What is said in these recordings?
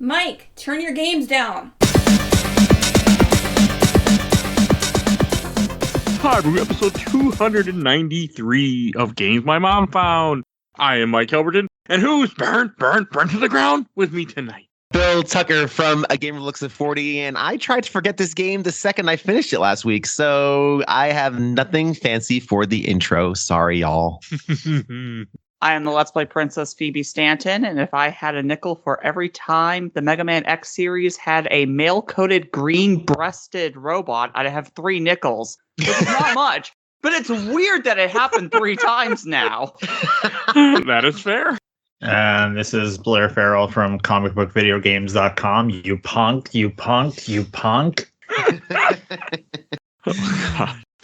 Mike, turn your games down. Hi, we're episode 293 of Games My Mom Found. I am Mike Albertin, and who's burnt to the ground with me tonight? Bill Tucker from A Gamer Looks at 40, and I tried to forget this game the second I finished it last week, so I have nothing fancy for the intro. Sorry, y'all. I am the Let's Play Princess Phoebe Stanton, and if I had a nickel for every time the MegaMan X series had a male-coated green-breasted robot, I'd have 3 nickels. Which is not much, but it's weird that it happened 3 times now. That is fair. This is Blair Farrell from comicbookvideogames.com. You punk, you punk, you punk.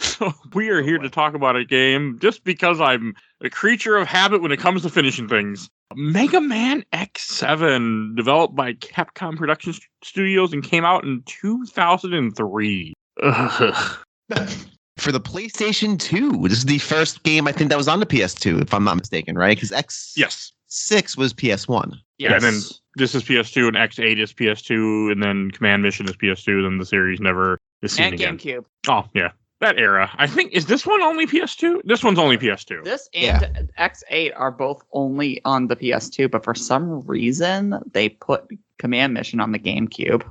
So we are here to talk about a game just because I'm a creature of habit when it comes to finishing things. MegaMan X7, developed by Capcom Production Studios and came out in 2003. For the PlayStation 2, this is the first game I think that was on the PS2, if I'm not mistaken, right? Because X6 was PS1. Yes. Yeah, and then this is PS2, and X8 is PS2, and then Command Mission is PS2, then the series never is seen again. And GameCube. Oh, yeah. That era. I think, is this one only PS2? This one's only PS2. This and X8 are both only on the PS2, but for some reason, they put Command Mission on the GameCube.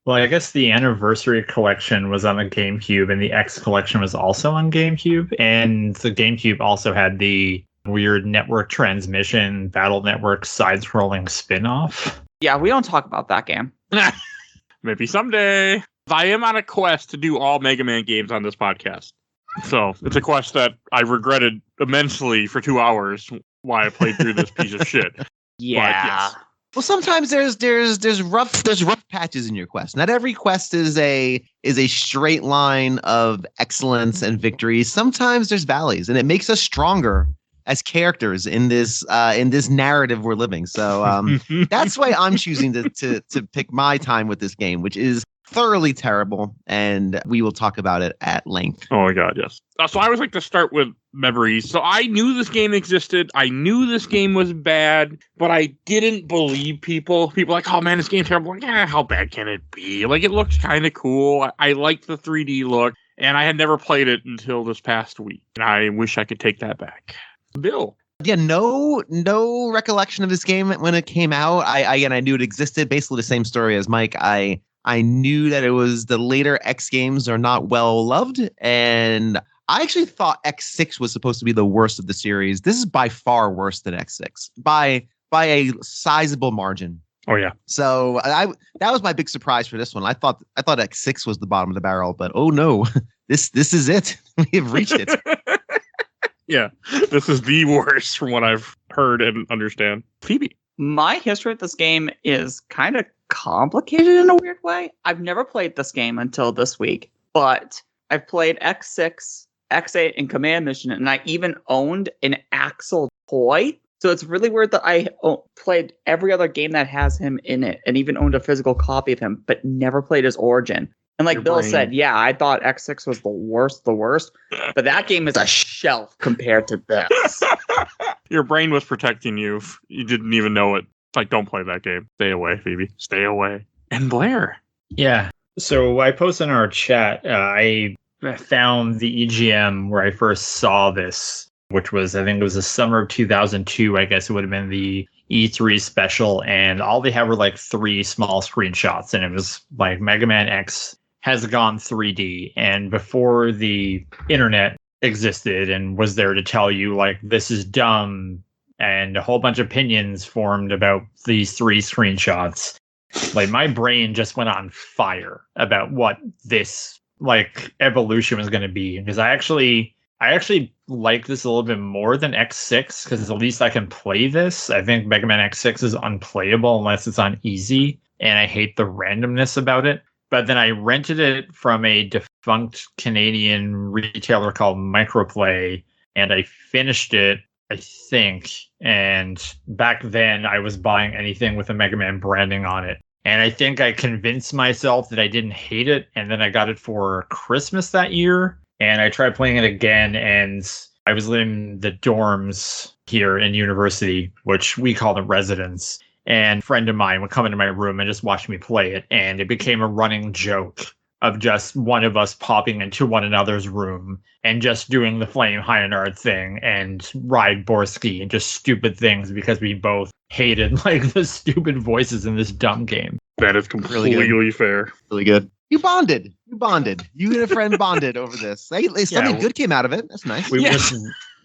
Well, I guess the Anniversary Collection was on the GameCube, and the X Collection was also on GameCube, and the GameCube also had the weird network transmission, Battle Network side-scrolling spin-off. Yeah, we don't talk about that game. Maybe someday. I am on a quest to do all Mega Man games on this podcast. So it's a quest that I regretted immensely for 2 hours while I played through this piece of shit. Yeah. Yes. Well, sometimes there's rough patches in your quest. Not every quest is a straight line of excellence and victory. Sometimes there's valleys, and it makes us stronger as characters in this narrative we're living. So that's why I'm choosing to pick my time with this game, which is thoroughly terrible, and we will talk about it at length. Oh my god, yes. So I always like to start with memories. So I knew this game existed. I knew this game was bad, but I didn't believe people. People like, oh man, this game's terrible. Like, how bad can it be? Like, it looks kind of cool. I like the 3D look, and I had never played it until this past week. And I wish I could take that back. Bill. Yeah, no recollection of this game when it came out. I knew it existed. Basically the same story as Mike. I knew that it was the later X games are not well loved, and I actually thought X6 was supposed to be the worst of the series. This is by far worse than X6 by a sizable margin. Oh yeah. So that was my big surprise for this one. I thought X6 was the bottom of the barrel, but oh no, this is it. We have reached it. Yeah, this is the worst from what I've heard and understand. Phoebe. My history with this game is kind of complicated in a weird way. I've never played this game until this week, but I've played X6, X8, and Command Mission, and I even owned an Axel toy. So it's really weird that I played every other game that has him in it, and even owned a physical copy of him, but never played his origin. And like Bill said, yeah, I thought X6 was the worst, but that game is a shelf compared to this. Your brain was protecting you. You didn't even know it. Like, don't play that game. Stay away, Phoebe. Stay away. And Blair. Yeah. So I posted in our chat, I found the EGM where I first saw this, which was, I think it was the summer of 2002. I guess it would have been the E3 special. And all they had were like 3 small screenshots. And it was like MegaMan X has gone 3D. And before the internet existed and was there to tell you, like, this is dumb, and a whole bunch of opinions formed about these 3 screenshots. Like, my brain just went on fire about what this, like, evolution was going to be. Because I actually like this a little bit more than X6, because at least I can play this. I think MegaMan X6 is unplayable unless it's on easy, and I hate the randomness about it. But then I rented it from a defunct Canadian retailer called Microplay, and I finished it, I think. And back then, I was buying anything with a Mega Man branding on it. And I think I convinced myself that I didn't hate it, and then I got it for Christmas that year. And I tried playing it again, and I was living in the dorms here in university, which we call the residence. and a friend of mine would come into my room and just watch me play it, and it became a running joke of just one of us popping into one another's room and just doing the Flame High and Ard thing and ride Borsky and just stupid things because we both hated like the stupid voices in this dumb game. That is completely fair. Really good. You bonded. You and a friend bonded over this. Hey, something good came out of it. That's nice. We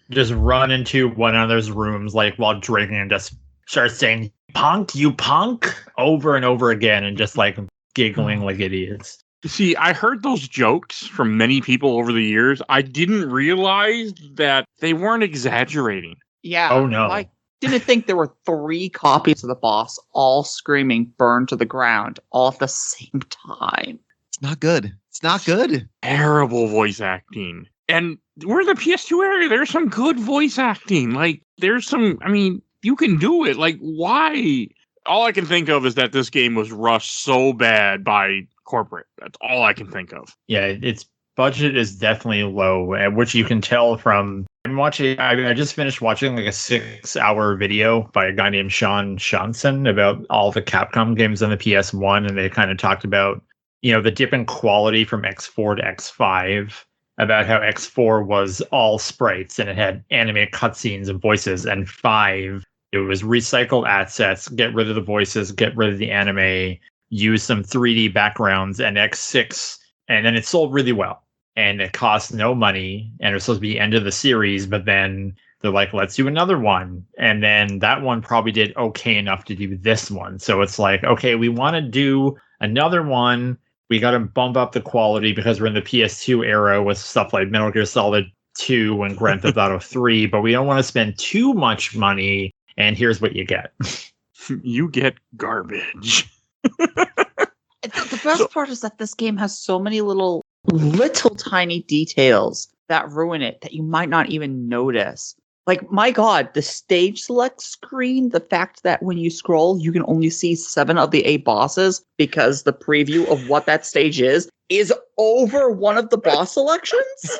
just run into one another's rooms like while drinking and just start saying, "Punk, you punk," over and over again and just like giggling like idiots. See, I heard those jokes from many people over the years. I didn't realize that they weren't exaggerating. Yeah. Oh, no. I didn't think there were 3 copies of the boss all screaming "burn to the ground" all at the same time. It's not good. It's not good. Terrible voice acting. And we're in the PS2 area. There's some good voice acting. Like, there's some, I mean, you can do it. Like, why? All I can think of is that this game was rushed so bad by corporate. That's all I can think of. Yeah, its budget is definitely low, which you can tell from I just finished watching like a 6-hour video by a guy named Sean Shanson about all the Capcom games on the PS1, and they kind of talked about, you know, the dip in quality from X4 to X5, about how X4 was all sprites and it had animated cutscenes and voices, and 5, it was recycled assets, get rid of the voices, get rid of the anime, use some 3D backgrounds, and X6, and then it sold really well. And it cost no money, and it was supposed to be the end of the series, but then they're like, let's do another one. And then that one probably did okay enough to do this one. So it's like, okay, we want to do another one. We got to bump up the quality because we're in the PS2 era with stuff like Metal Gear Solid 2 and Grand Theft Auto 3, but we don't want to spend too much money, and here's what you get. You get garbage. The best part is that this game has so many little tiny details that ruin it that you might not even notice. Like, my God, the stage select screen, the fact that when you scroll, you can only see 7 of the 8 bosses because the preview of what that stage is over one of the boss selections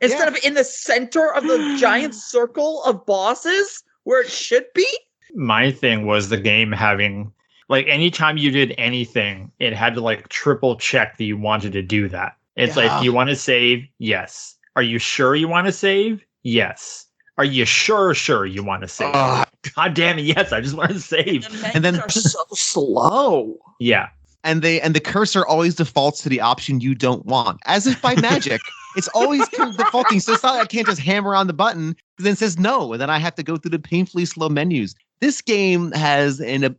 instead of in the center of the giant circle of bosses where it should be. My thing was the game having, like, anytime you did anything, it had to like triple check that you wanted to do that. It's like, do you want to save? Yes. Are you sure you want to save? Yes. Are you sure you want to save? God damn it, yes, I just want to save. And then they're so slow. Yeah. And the cursor always defaults to the option you don't want, as if by magic. It's always defaulting. So it's not like I can't just hammer on the button, because then it says no, and then I have to go through the painfully slow menus. This game has an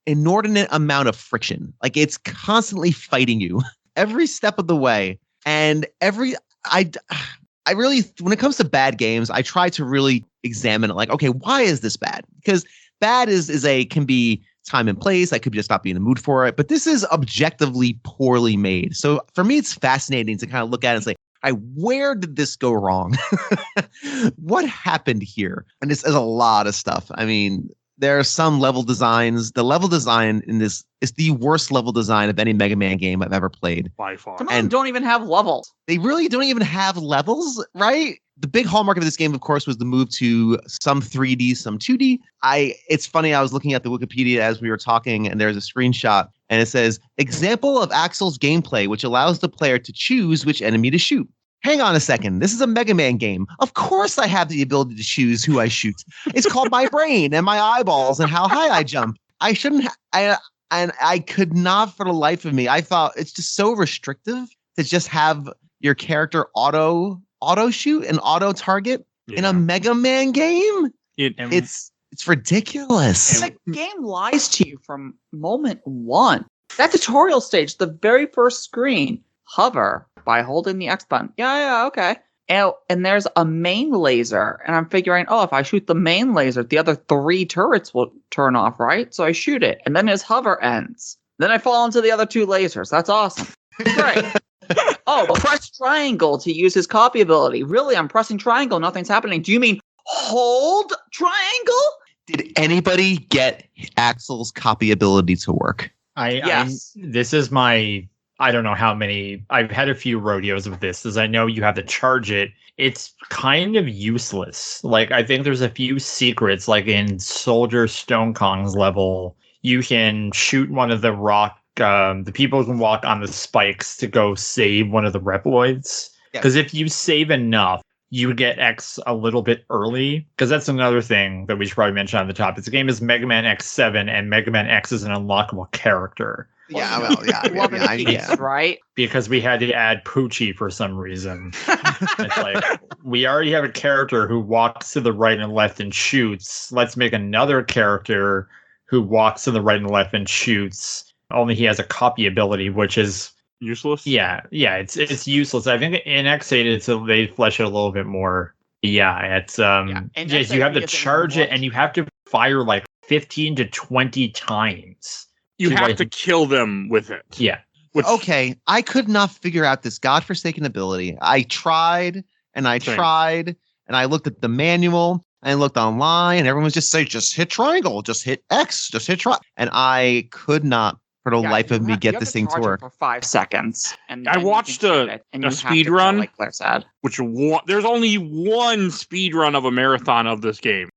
inordinate amount of friction. Like, it's constantly fighting you every step of the way. And I really, when it comes to bad games, I try to really examine it. Like, okay, why is this bad? Because bad can be time and place. I could just not be in the mood for it. But this is objectively poorly made. So for me, it's fascinating to kind of look at it and say, where did this go wrong? What happened here? And this is a lot of stuff. I mean, there are some level designs. The level design in this is the worst level design of any Mega Man game I've ever played. By far. Some of them don't even have levels. They really don't even have levels, right? The big hallmark of this game, of course, was the move to some 3D, some 2D. It's funny, I was looking at the Wikipedia as we were talking, and there's a screenshot, and it says, example of Axel's gameplay, which allows the player to choose which enemy to shoot. Hang on a second. This is a Mega Man game. Of course I have the ability to choose who I shoot. It's called my brain and my eyeballs and how high I jump. I shouldn't. And I could not for the life of me. I thought it's just so restrictive to just have your character auto shoot and auto target in a Mega Man game. It's ridiculous. The game lies to you from moment one. That tutorial stage, the very first screen, hover by holding the X button. Yeah, okay. And there's a main laser, and I'm figuring, if I shoot the main laser, the other 3 turrets will turn off, right? So I shoot it, and then his hover ends. Then I fall into the other 2 lasers. That's awesome. Great. Press triangle to use his copy ability. Really, I'm pressing triangle. Nothing's happening. Do you mean hold triangle? Did anybody get Axel's copy ability to work? Yes. This is my I don't know how many. I've had a few rodeos of this, as I know you have to charge it. It's kind of useless. Like, I think there's a few secrets, like in Soldier Stone Kong's level, you can shoot one of the rock. The people can walk on the spikes to go save one of the Reploids. Because if you save enough, you get X a little bit early. Because that's another thing that we should probably mention on the top. This game is MegaMan X7, and MegaMan X is an unlockable character. Yeah, well, yeah. Right? Because we had to add Poochie for some reason. It's like, we already have a character who walks to the right and left and shoots. Let's make another character who walks to the right and left and shoots. Only he has a copy ability, which is useless. Yeah, it's useless. I think in X8 they flesh it a little bit more. Yeah, it's yes, you have to charge it, and you have to fire like 15 to 20 times. You have to kill them with it. Yeah. Okay, I could not figure out this godforsaken ability. I tried, and I tried, and I looked at the manual, and I looked online, and everyone was just saying, just hit triangle, just hit X, just hit triangle. And I could not, for the life of me, get this thing to work. For 5 seconds. And I watched a speed run, like Blair said. There's only one speed run of a marathon of this game.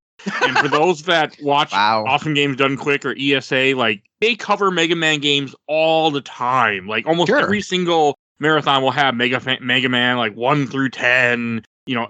And for those that watch Awesome Games Done Quick or ESA, like, they cover Mega Man games all the time. Like, almost every single marathon will have Mega Man, like, 1 through 10,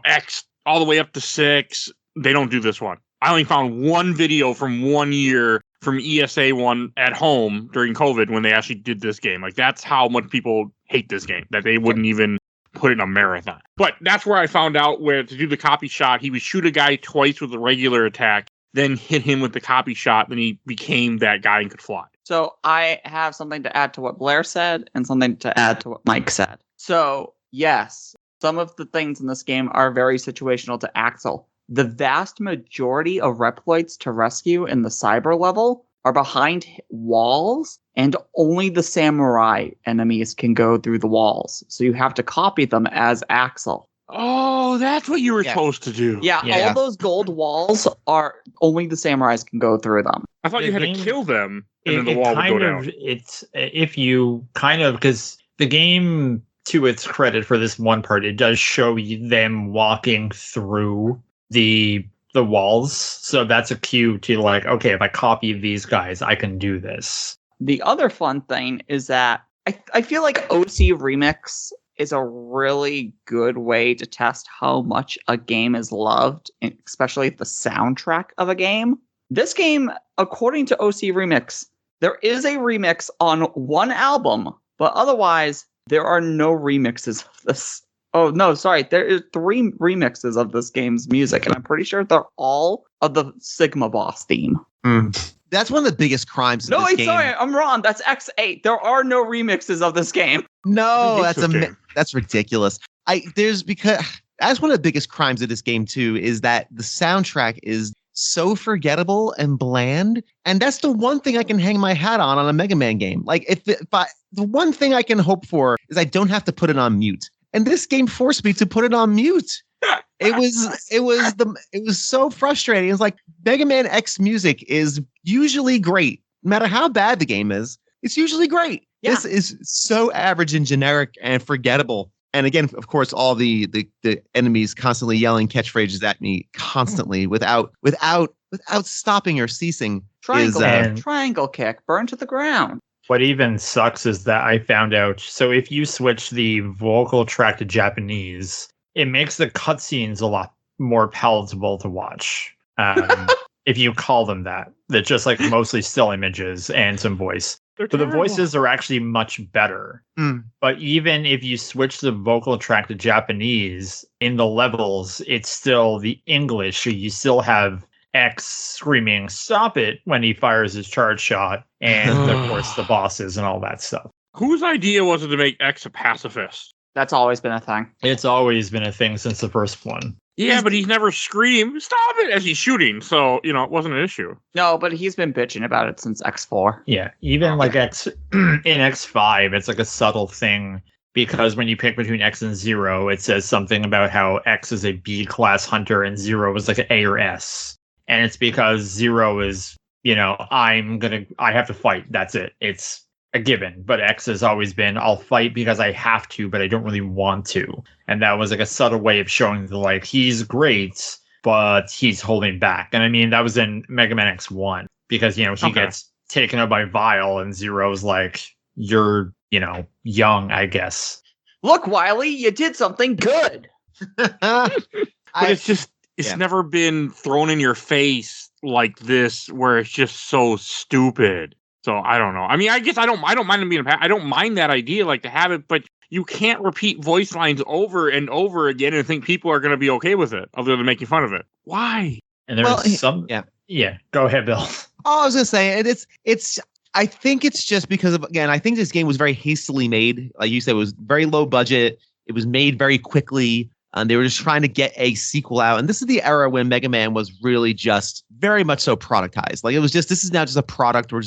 X all the way up to 6. They don't do this one. I only found one video from 1 year from ESA one at home during COVID when they actually did this game. Like, that's how much people hate this game, that they wouldn't even put in a marathon. But that's where I found out where to do the copy shot, he would shoot a guy twice with a regular attack, then hit him with the copy shot, then he became that guy and could fly. So I have something to add to what Blair said and something to add to what Mike said. So, yes, some of the things in this game are very situational to Axel. The vast majority of Reploids to rescue in the cyber level are behind walls, and only the samurai enemies can go through the walls. So you have to copy them as Axel. Oh, that's what you were supposed to do. Yeah, all those gold walls are only the samurais can go through them. I thought you had to kill them, and then the wall would go down. It's if you kind of, because the game, to its credit for this one part, it does show you them walking through the walls. So that's a cue to, like, okay, if I copy these guys, I can do this. The other fun thing is that I feel like OC Remix is a really good way to test how much a game is loved, especially the soundtrack of a game. This game, according to OC Remix, there is a remix on one album, but otherwise there are no remixes of this. Oh, no, sorry. There is 3 remixes of this game's music, and I'm pretty sure they're all of the Sigma Boss theme. That's one of the biggest crimes in this game. Sorry, I'm wrong. That's X8. There are no remixes of this game. No, that's ridiculous. That's one of the biggest crimes of this game too, is that the soundtrack is so forgettable and bland, and that's the one thing I can hang my hat on a Mega Man game. Like, the one thing I can hope for is I don't have to put it on mute. And this game forced me to put it on mute. It was so frustrating. It's like Mega Man X music is usually great. No matter how bad the game is, it's usually great. Yeah. This is so average and generic and forgettable. And again, of course, all the enemies constantly yelling catchphrases at me constantly without stopping or ceasing. Triangle kick, burn to the ground. What even sucks is that I found out, so if you switch the vocal track to Japanese, it makes the cutscenes a lot more palatable to watch. If you call them that. They're just like mostly still images and some voice. But the voices are actually much better. But even if you switch the vocal track to Japanese, in the levels, it's still the English. So you still have X screaming, "Stop it," when he fires his charge shot. And, of course, the bosses and all that stuff. Whose idea was it to make X a pacifist? That's always been a thing. It's always been a thing since the first one. Yeah, but he's never screamed, "Stop it," as he's shooting. So, it wasn't an issue. No, but he's been bitching about it since X4. Yeah, even like in X5, it's like a subtle thing. Because when you pick between X and 0, it says something about how X is a B-class hunter and 0 is like an A or S. And it's because 0 is, I have to fight. That's it. It's a given, but X has always been, I'll fight because I have to, but I don't really want to. And that was like a subtle way of showing that, like, he's great, but he's holding back. And I mean, that was in MegaMan X1 because, he gets taken out by Vile and Zero's like, you're, young, I guess. Look, Wily, you did something good. But it's never been thrown in your face like this, where it's just so stupid. So I don't know. I mean, I guess I don't mind them being I don't mind that idea, like, to have it, but you can't repeat voice lines over and over again and think people are going to be okay with it, other than making fun of it. Why? And there's Yeah. Go ahead, Bill. Oh, I was gonna say it's. I think it's just because of, again, I think this game was very hastily made. Like you said, it was very low budget. It was made very quickly. And they were just trying to get a sequel out. And this is the era when Mega Man was really just very much so productized. Like, it was just, this is now just a product. We're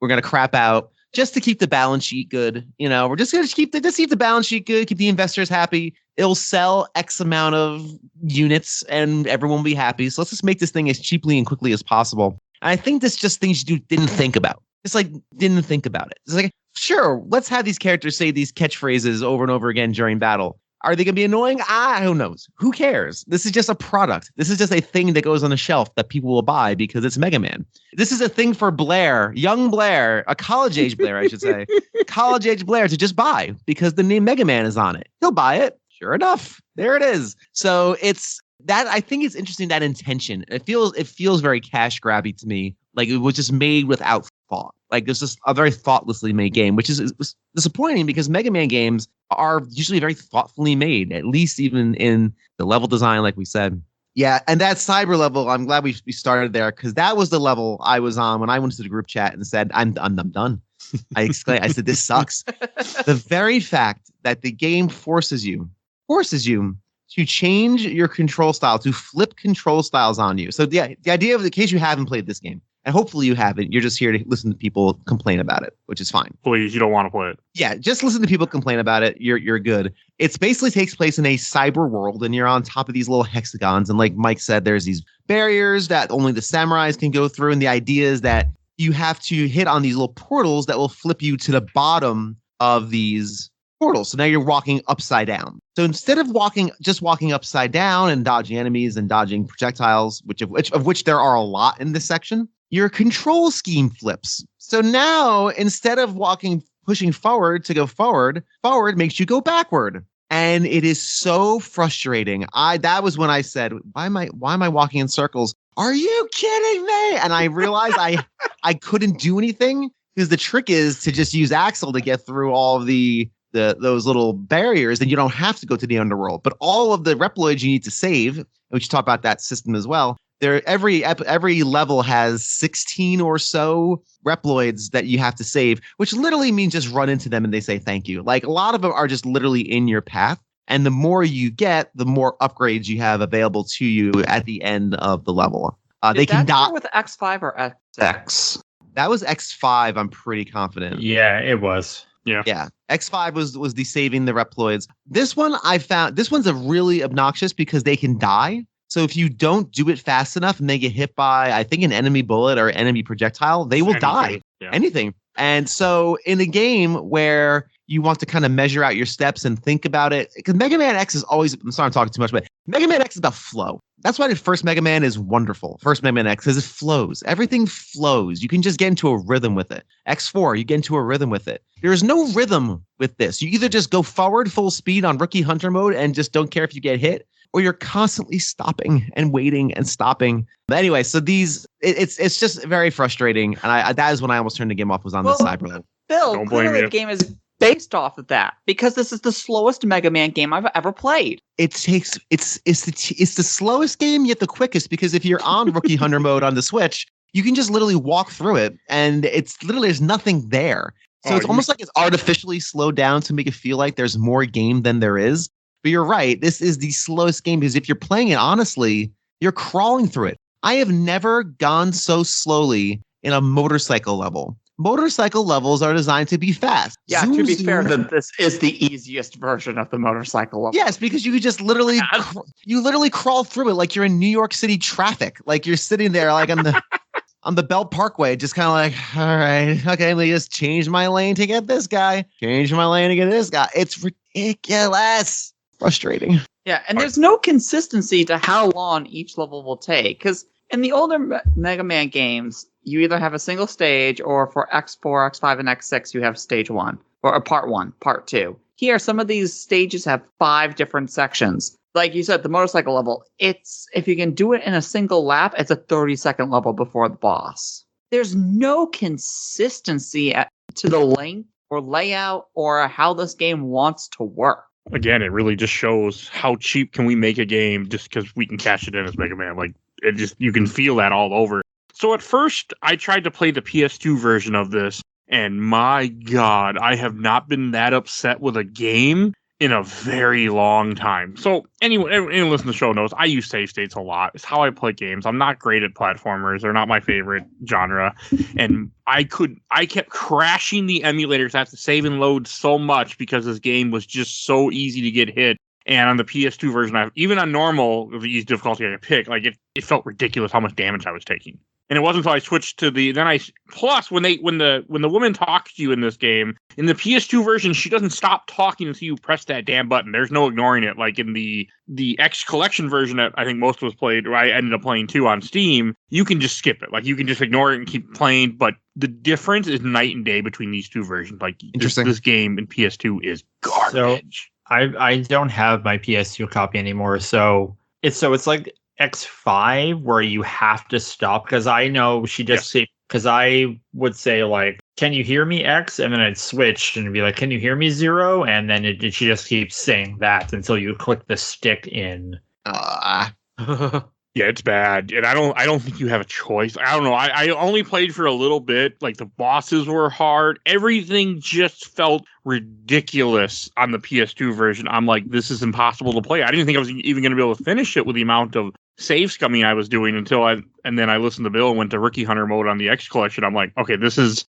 gonna crap out just to keep the balance sheet good. We're just gonna keep the balance sheet good, keep the investors happy. It'll sell X amount of units and everyone will be happy. So let's just make this thing as cheaply and quickly as possible. And I think this just things you didn't think about. It's like, didn't think about it. It's like, sure, let's have these characters say these catchphrases over and over again during battle. Are they going to be annoying? Who knows? Who cares? This is just a product. This is just a thing that goes on the shelf that people will buy because it's Mega Man. This is a thing for Blair, young Blair, a college-age Blair, I should say. College-age Blair to just buy because the name Mega Man is on it. He'll buy it. Sure enough. There it is. So it's that, I think it's interesting, that intention. It feels very cash grabby to me. Like, it was just made without thought. Like, this is a very thoughtlessly made game, which is disappointing because Mega Man games are usually very thoughtfully made, at least even in the level design, like we said. Yeah, and that cyber level, I'm glad we started there because that was the level I was on when I went to the group chat and said, I'm done. I exclaimed, I said, this sucks. The very fact that the game forces you to change your control style, to flip control styles on you. So the idea of, in case you haven't played this game, and hopefully you haven't, you're just here to listen to people complain about it, which is fine. Please, you don't want to play it. Yeah, just listen to people complain about it. You're good. It basically takes place in a cyber world, and you're on top of these little hexagons. And like Mike said, there's these barriers that only the samurais can go through. And the idea is that you have to hit on these little portals that will flip you to the bottom of these portals. So now you're walking upside down. So instead of walking upside down and dodging enemies and dodging projectiles, of which there are a lot in this section, your control scheme flips. So now instead of pushing forward to go forward makes you go backward. And it is so frustrating. That was when I said, why am I walking in circles? Are you kidding me? And I realized I couldn't do anything because the trick is to just use Axel to get through all of those little barriers, and you don't have to go to the underworld. But all of the Reploids you need to save, and we should talk about that system as well. Every level has 16 or so Reploids that you have to save, which literally means just run into them and they say thank you. Like, a lot of them are just literally in your path. And the more you get, the more upgrades you have available to you at the end of the level. They can die with X5 or X6. That was X5, I'm pretty confident. Yeah, it was. Yeah. X5 was the saving the Reploids. This one's a really obnoxious because they can die. So if you don't do it fast enough and they get hit by, I think, an enemy bullet or enemy projectile, they will die. Yeah. Anything. And so in a game where you want to kind of measure out your steps and think about it, because Mega Man X is always, I'm sorry I'm talking too much, but Mega Man X is about flow. That's why the first Mega Man is wonderful. First Mega Man X, because it flows. Everything flows. You can just get into a rhythm with it. X4, you get into a rhythm with it. There is no rhythm with this. You either just go forward full speed on Rookie Hunter mode and just don't care if you get hit, or you're constantly stopping and waiting and stopping. But anyway, so it's just very frustrating. And that is when I almost turned the game off, was on the cyber level. Bill, clearly the game is based off of that, because this is the slowest Mega Man game I've ever played. It's the slowest game yet the quickest, because if you're on Rookie Hunter mode on the Switch, you can just literally walk through it and it's literally, there's nothing there. So it's almost like it's artificially slowed down to make it feel like there's more game than there is. But you're right. This is the slowest game because if you're playing it honestly, you're crawling through it. I have never gone so slowly in a motorcycle level. Motorcycle levels are designed to be fast. Yeah, to be fair, this is the easiest version of the motorcycle level. Yes, because you could just literally, you literally crawl through it like you're in New York City traffic. Like you're sitting there like on on the Belt Parkway, just kind of like, all right, okay, let me just change my lane to get this guy, change my lane to get this guy. It's ridiculous. Frustrating. Yeah, and there's no consistency to how long each level will take. Because in the older Mega Man games, you either have a single stage, or for X4, X5, and X6, you have stage 1, or part 1, part 2. Here, some of these stages have 5 different sections. Like you said, the motorcycle level, if you can do it in a single lap, it's a 30-second level before the boss. There's no consistency to the length or layout or how this game wants to work. Again, it really just shows how cheap can we make a game just because we can cash it in as Mega Man. Like, it just, you can feel that all over. So at first, I tried to play the PS2 version of this, and my God, I have not been that upset with a game in a very long time. So anyone listen to the show knows I use save states a lot. It's how I play games. I'm not great at platformers. They're not my favorite genre. And I kept crashing the emulators. I have to save and load so much because this game was just so easy to get hit. And on the PS2 version, even on normal, the easy difficulty I could pick, like it felt ridiculous how much damage I was taking. And it wasn't until I switched to plus when the woman talks to you in this game, in the PS2 version, she doesn't stop talking until you press that damn button. There's no ignoring it. Like in the X Collection version that I think most of us played, or I ended up playing too on Steam, you can just skip it. Like you can just ignore it and keep playing. But the difference is night and day between these two versions. Like this game in PS2 is garbage. So I don't have my PS2 copy anymore. So it's like X5 where you have to stop, because I know she just say, because I would say like, can you hear me X? And then I'd switch and be like, can you hear me 0? And then she just keeps saying that until you click the stick in. Yeah, it's bad. And I don't think you have a choice. I don't know. I only played for a little bit. Like the bosses were hard. Everything just felt ridiculous on the PS2 version. I'm like, this is impossible to play. I didn't think I was even going to be able to finish it with the amount of save scumming I was doing and then I listened to Bill and went to Rookie Hunter mode on the X Collection. I'm like, okay, this is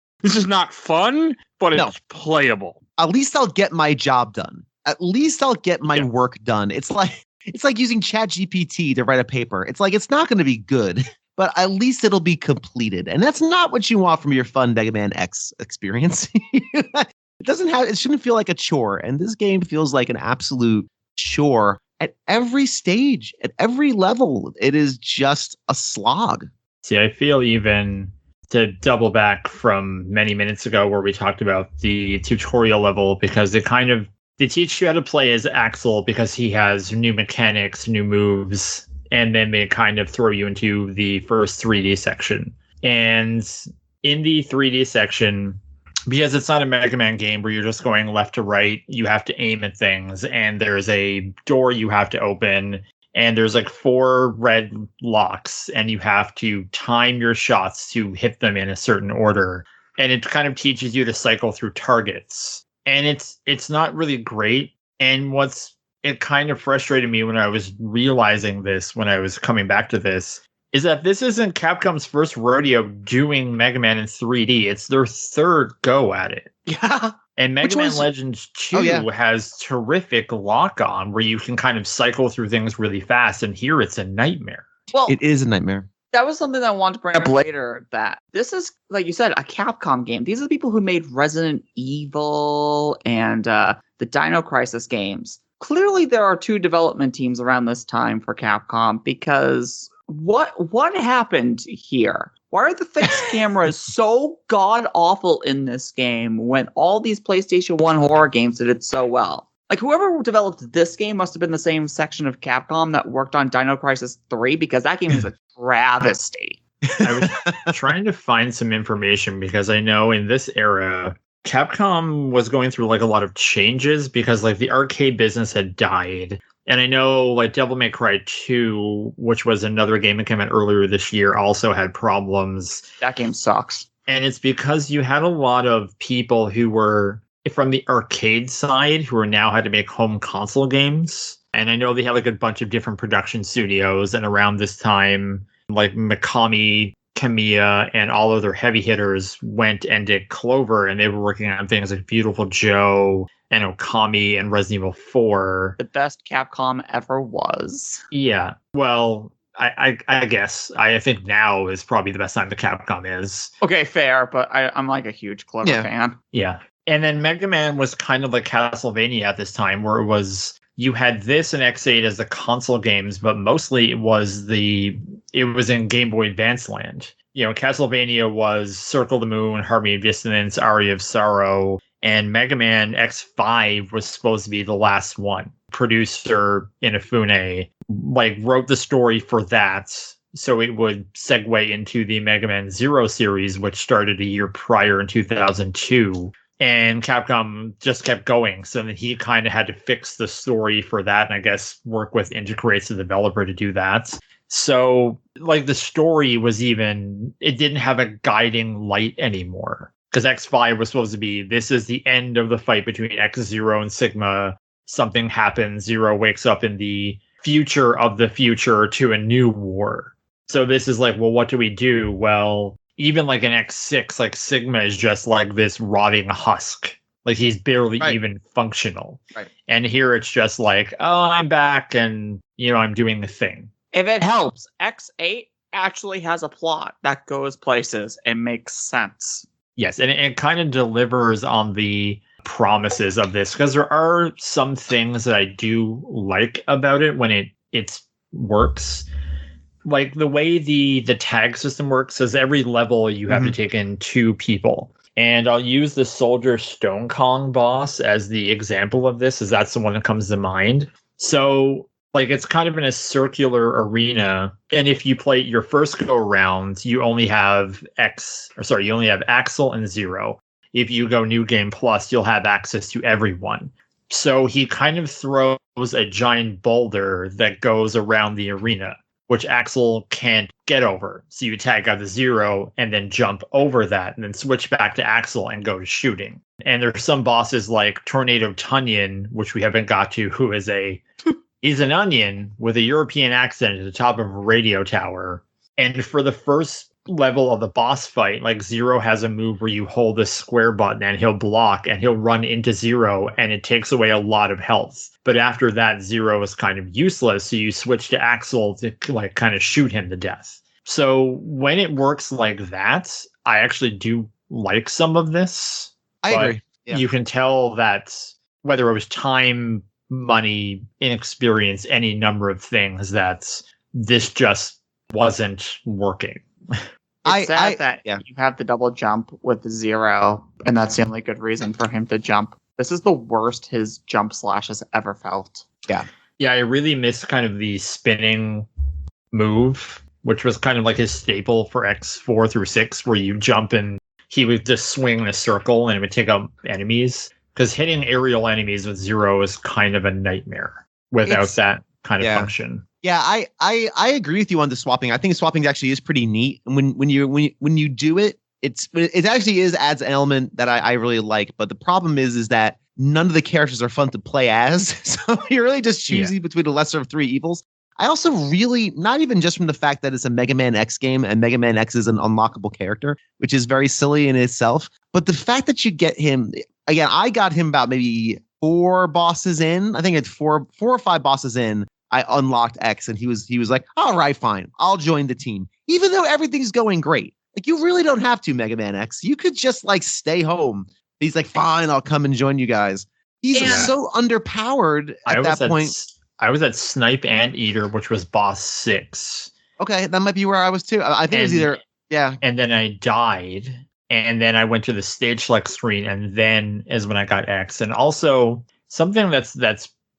not fun, but it's playable. At least I'll get my job done. At least I'll get my work done. It's like using ChatGPT to write a paper. It's like, it's not going to be good, but at least it'll be completed. And that's not what you want from your fun Mega Man X experience. It shouldn't feel like a chore. And this game feels like an absolute chore at every stage, at every level. It is just a slog. See, I feel, even to double back from many minutes ago where we talked about the tutorial level, because they teach you how to play as Axel because he has new mechanics, new moves, and then they kind of throw you into the first 3D section. And in the 3D section, because it's not a Mega Man game where you're just going left to right, you have to aim at things, and there's a door you have to open, and there's like 4 red locks, and you have to time your shots to hit them in a certain order. And it kind of teaches you to cycle through targets. And it's not really great. And it kind of frustrated me when I was realizing this, when I was coming back to this, is that this isn't Capcom's first rodeo doing Mega Man in 3D. It's their third go at it. Yeah. And Mega Man Legends 2 has terrific lock-on where you can kind of cycle through things really fast. And here it's a nightmare. Well, it is a nightmare. That was something that I wanted to bring up later, that this is, like you said, a Capcom game. These are the people who made Resident Evil and the Dino Crisis games. Clearly, there are 2 development teams around this time for Capcom, because what happened here? Why are the fixed cameras so god-awful in this game when all these PlayStation 1 horror games did it so well? Like, whoever developed this game must have been the same section of Capcom that worked on Dino Crisis 3, because that game is a travesty. I was trying to find some information, because I know in this era, Capcom was going through like a lot of changes, because like the arcade business had died. And I know like Devil May Cry 2, which was another game that came out earlier this year, also had problems. That game sucks. And it's because you had a lot of people who were from the arcade side who now had to make home console games. And I know they had like a bunch of different production studios. And around this time, like Mikami, Kamiya, and all of their heavy hitters went and did Clover. And they were working on things like Beautiful Joe and Okami and Resident Evil 4. The best Capcom ever was. Yeah. Well, I guess I think now is probably the best time the Capcom is. Okay, fair, but I'm like a huge Clover fan. Yeah. And then Mega Man was kind of like Castlevania at this time, where it was you had this and X8 as the console games, but mostly it was in Game Boy Advance land. You know, Castlevania was Circle the Moon, Harmony of Dissonance, Aria of Sorrow, and Mega Man X5 was supposed to be the last one. Producer Inafune wrote the story for that, so it would segue into the Mega Man Zero series, which started a year prior in 2002. And Capcom just kept going, so then he kind of had to fix the story for that, and I guess work with Intercrates, the developer, to do that. So, the story was it didn't have a guiding light anymore. Because X5 was supposed to be, this is the end of the fight between X0 and Sigma. Something happens, Zero wakes up in the future of the future to a new war. So this is what do we do? Well, even an X6, Sigma is just this rotting husk. He's barely even functional. Right. And here it's just oh, I'm back and, I'm doing the thing. If it helps, X8 actually has a plot that goes places and makes sense. Yes, and it kind of delivers on the promises of this, because there are some things that I do like about it when it works. The way the tag system works is every level you have to take in 2 people. And I'll use the Soldier Stone Kong boss as the example of this, as that's the one that comes to mind. So it's kind of in a circular arena, and if you play your first go around, you only have Axel and Zero. If you go New Game Plus, you'll have access to everyone. So he kind of throws a giant boulder that goes around the arena, which Axel can't get over. So you tag out the Zero and then jump over that and then switch back to Axel and go shooting. And there's some bosses like Tornado Tunyon, which we haven't got to, who is He's an onion with a European accent at the top of a radio tower. And for the first level of the boss fight, Zero has a move where you hold the square button and he'll block and he'll run into Zero and it takes away a lot of health. But after that, Zero is kind of useless. So you switch to Axel to kind of shoot him to death. So when it works like that, I actually do like some of this. I agree. Yeah. You can tell that whether it was time, money, inexperience, any number of things, that this just wasn't working. It's sad that you have the double jump with Zero, and that's the only good reason for him to jump. This is the worst his jump slash has ever felt. Yeah. Yeah, I really miss kind of the spinning move, which was kind of his staple for X4 through 6, where you jump and he would just swing in a circle and it would take out enemies. Because hitting aerial enemies with Zero is kind of a nightmare without that kind of function. Yeah, I agree with you on the swapping. I think swapping actually is pretty neat. And when you do it, it actually adds an element that I really like. But the problem is that none of the characters are fun to play as. So you're really just choosing between the lesser of 3 evils. I also really, not even just from the fact that it's a Mega Man X game and Mega Man X is an unlockable character, which is very silly in itself, but the fact that you get him, again, I got him about maybe 4 bosses in. I think it's 4 or 5 bosses in. I unlocked X and he was like, all right, fine, I'll join the team. Even though everything's going great. You really don't have to, Mega Man X. You could just stay home. He's like, fine, I'll come and join you guys. He's so underpowered at that point. I was at Snipe Anteater, which was boss 6. Okay, that might be where I was too. I think it was either, And then I died, and then I went to the stage select screen, and then is when I got X. And also, something that's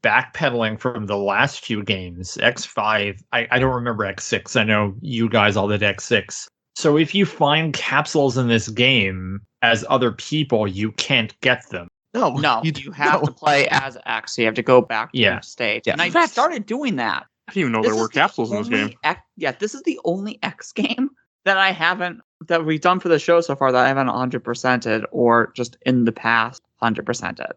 backpedaling from the last 2 games, X5, I don't remember X6. I know you guys all did X6. So if you find capsules in this game as other people, you can't get them. No, you have to play as X. So you have to go back to the stage. Yeah. And I started doing that. I didn't even know there were capsules in this game. This is the only X game that we've done for the show so far that I haven't 100%ed or just in the past 100%ed.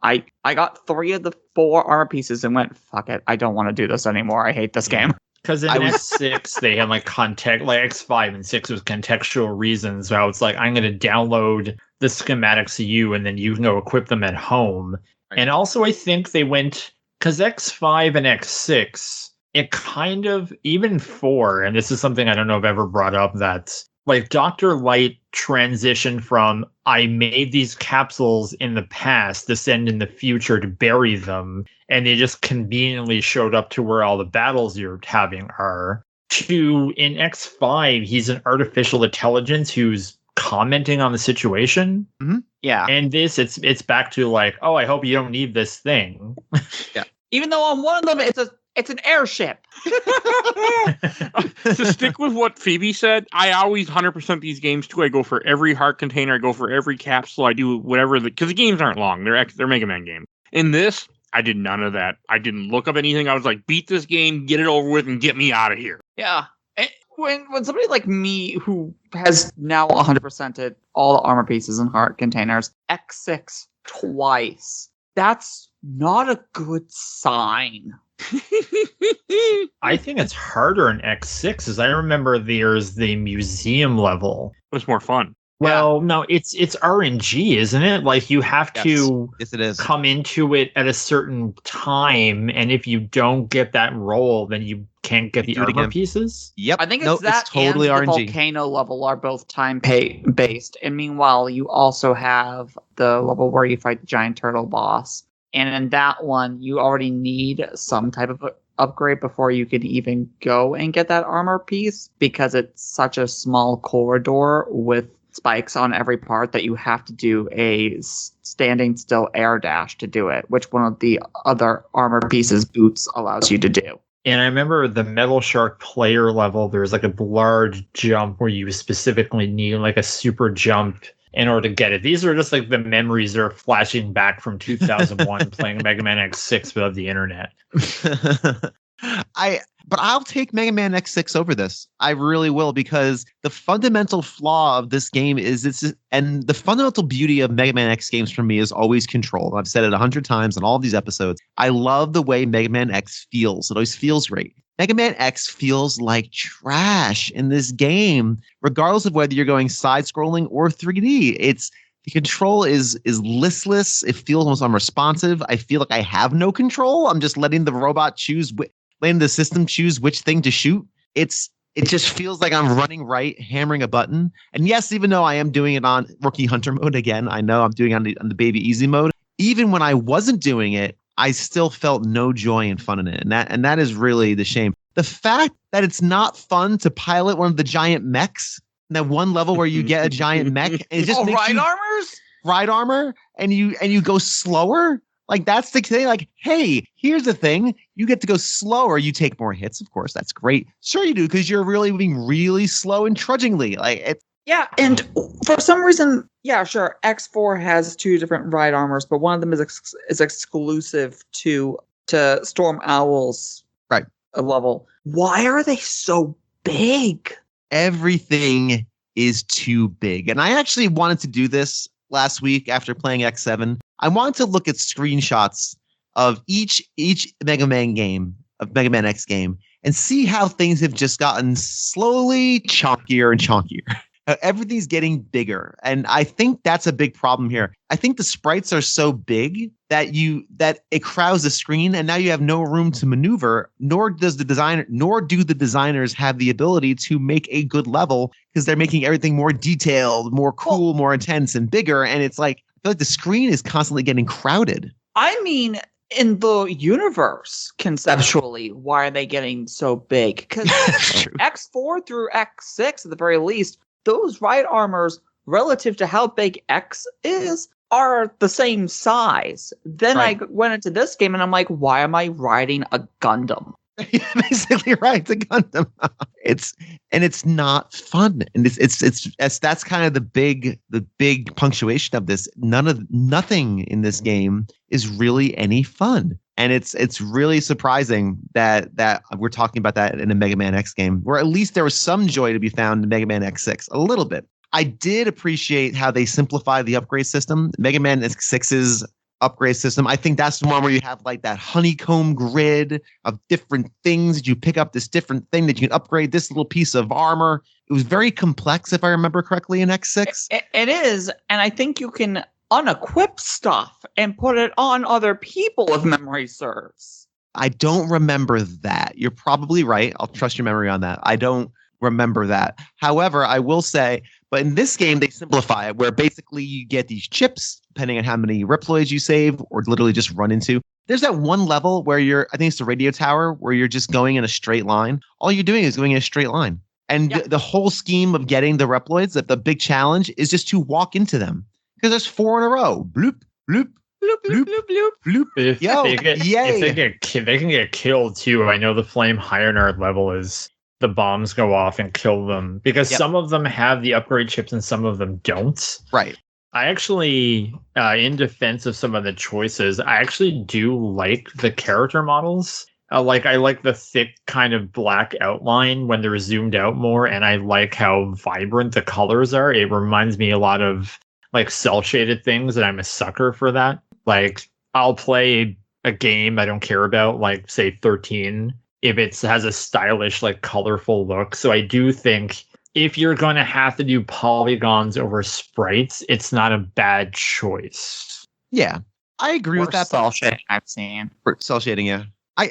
I got 3 of the 4 armor pieces and went, fuck it, I don't want to do this anymore. I hate this game. Because in X6, they had X5 and 6 was contextual reasons. So it's I'm going to download the schematics to you and then you can go equip them at home. Right. And also, I think they went, because X5 and X6, it kind of, even 4, and this is something I don't know if I've ever brought up, that's like Dr. Light transitioned from I made these capsules in the past to send in the future to bury them, and they just conveniently showed up to where all the battles you're having are, to in X5, he's an artificial intelligence who's commenting on the situation. Mm-hmm. Yeah. And this, it's back to like, oh, I hope you don't need this thing. Yeah. Even though on one of them, it's an airship. To stick with what Phoebe said, I always 100% these games too. I go for every heart container. I go for every capsule. I do whatever, because the games aren't long. They're Mega Man games. In this, I did none of that. I didn't look up anything. I was like, beat this game, get it over with, and get me out of here. Yeah. When somebody like me, who has now 100%ed all the armor pieces and heart containers, X6 twice, that's not a good sign. I think it's harder in X6, as I remember there's the museum level. But it's more fun. Well, no, it's RNG, isn't it? Like you have to Yes, it is. come into it at a certain time, and if you don't get that roll, then you can't get the Do it armor again. pieces. Yep. I think No, it's that totally and the RNG. volcano level are both time-based. And meanwhile, you also have the level where you fight the giant turtle boss. And in that one, you already need some type of upgrade before you can even go and get that armor piece, because it's such a small corridor with spikes on every part that you have to do a standing still air dash to do it, which one of the other armor pieces boots allows you to do. And I remember the Metal Shark player level, there's like a large jump where you specifically need like a super jump in order to get it. These are just like the memories that are flashing back from 2001 playing MegaMan X6 without the internet. But I'll take Mega Man X6 over this. I really will, because the fundamental flaw of this game is and the fundamental beauty of Mega Man X games for me is always control. I've said it 100 times on all of these episodes. I love the way Mega Man X feels. It always feels great. Mega Man X feels like trash in this game, regardless of whether you're going side-scrolling or 3D. The control is listless. It feels almost unresponsive. I feel like I have no control. I'm just letting the robot letting the system choose which thing to shoot. It just feels like I'm running right, hammering a button. And yes, even though I am doing it on Rookie Hunter mode again, I know I'm doing it on the Baby Easy mode. Even when I wasn't doing it, I still felt no joy and fun in it. And that is really the shame. The fact that it's not fun to pilot one of the giant mechs, that one level where you get a giant mech, and it just makes you ride armor, and you go slower. Like, that's the thing. Like, hey, here's the thing. You get to go slower. You take more hits, of course. That's great. Sure you do, because you're really moving really slow and trudgingly. Yeah, and for some reason, yeah, sure, X4 has 2 different ride armors, but one of them is exclusive to Storm Owl's level. Why are they so big? Everything is too big. And I actually wanted to do this last week after playing X7. I wanted to look at screenshots of each Mega Man game, of Mega Man X game, and see how things have just gotten slowly chonkier and chonkier. Everything's getting bigger. And I think that's a big problem here. I think the sprites are so big that it crowds the screen, and now you have no room to maneuver, nor do the designers have the ability to make a good level, because they're making everything more detailed, more cool, more intense, and bigger. And it's like, I feel like the screen is constantly getting crowded. I mean, in the universe, conceptually, why are they getting so big? Because X4 through X6, at the very least, those ride armors, relative to how big X is, are the same size. Then I went into this game and I'm like, why am I riding a Gundam? Basically, right. It's a Gundam. It's not fun. And that's kind of the big punctuation of this. Nothing in this game is really any fun. And it's really surprising that we're talking about that in a Mega Man X game, where at least there was some joy to be found in Mega Man X6, a little bit. I did appreciate how they simplified the upgrade system. Mega Man X6's upgrade system, I think that's the one where you have like that honeycomb grid of different things. You pick up this different thing that you can upgrade this little piece of armor. It was very complex, if I remember correctly, in X6. It is, and I think you can unequip stuff and put it on other people if memory serves. I don't remember that. You're probably right. I'll trust your memory on that. I don't remember that. However, I will say, but in this game, they simplify it where basically you get these chips, depending on how many Reploids you save or literally just run into. There's that one level where I think it's the radio tower, where you're just going in a straight line. All you're doing is going in a straight line. And the whole scheme of getting the Reploids, the big challenge is just to walk into them. Because there's 4 in a row. Bloop, bloop, bloop, bloop, bloop, bloop, bloop. If they can get killed too. I know the Flame Ironheart level is the bombs go off and kill them. Because some of them have the upgrade chips and some of them don't. Right. I actually, in defense of some of the choices, I actually do like the character models. I like the thick kind of black outline when they're zoomed out more, and I like how vibrant the colors are. It reminds me a lot of like cell shaded things, and I'm a sucker for that. Like, I'll play a game I don't care about, like say 13, if it has a stylish, like colorful look. So I do think if you're going to have to do polygons over sprites, it's not a bad choice. Yeah, I agree with that. Cell shading I've seen. Cell shading, yeah.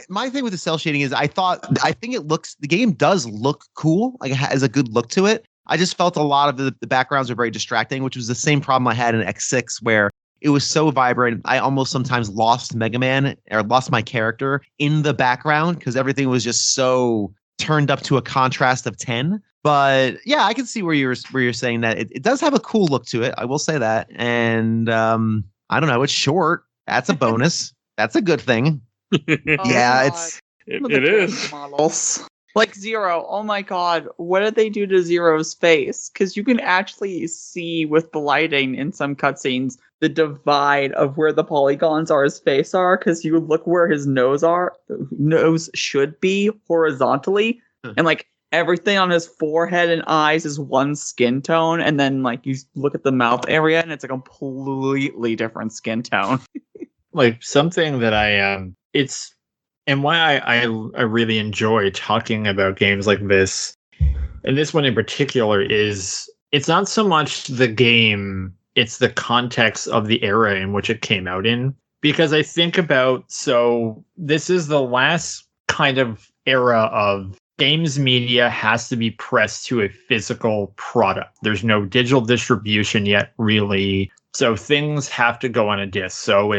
My thing with the cell shading is I think the game does look cool, like it has a good look to it. I just felt a lot of the backgrounds are very distracting, which was the same problem I had in X6, where it was so vibrant. I almost sometimes lost MegaMan or lost my character in the background because everything was just so turned up to a contrast of 10. But yeah, I can see where you're saying that it does have a cool look to it. I will say that. And I don't know, it's short. That's a bonus. That's a good thing. Yeah, it is. Models. Like Zero, oh my god, what did they do to Zero's face? Because you can actually see with the lighting in some cutscenes the divide of where the polygons are his face are, because you look where his nose should be horizontally, and like everything on his forehead and eyes is one skin tone, and then like you look at the mouth area and it's a completely different skin tone. Like something that it's and why I really enjoy talking about games like this, and this one in particular, is it's not so much the game, it's the context of the era in which it came out in. Because I think about, so this is the last kind of era of games media has to be pressed to a physical product. There's no digital distribution yet, really. So things have to go on a disc. So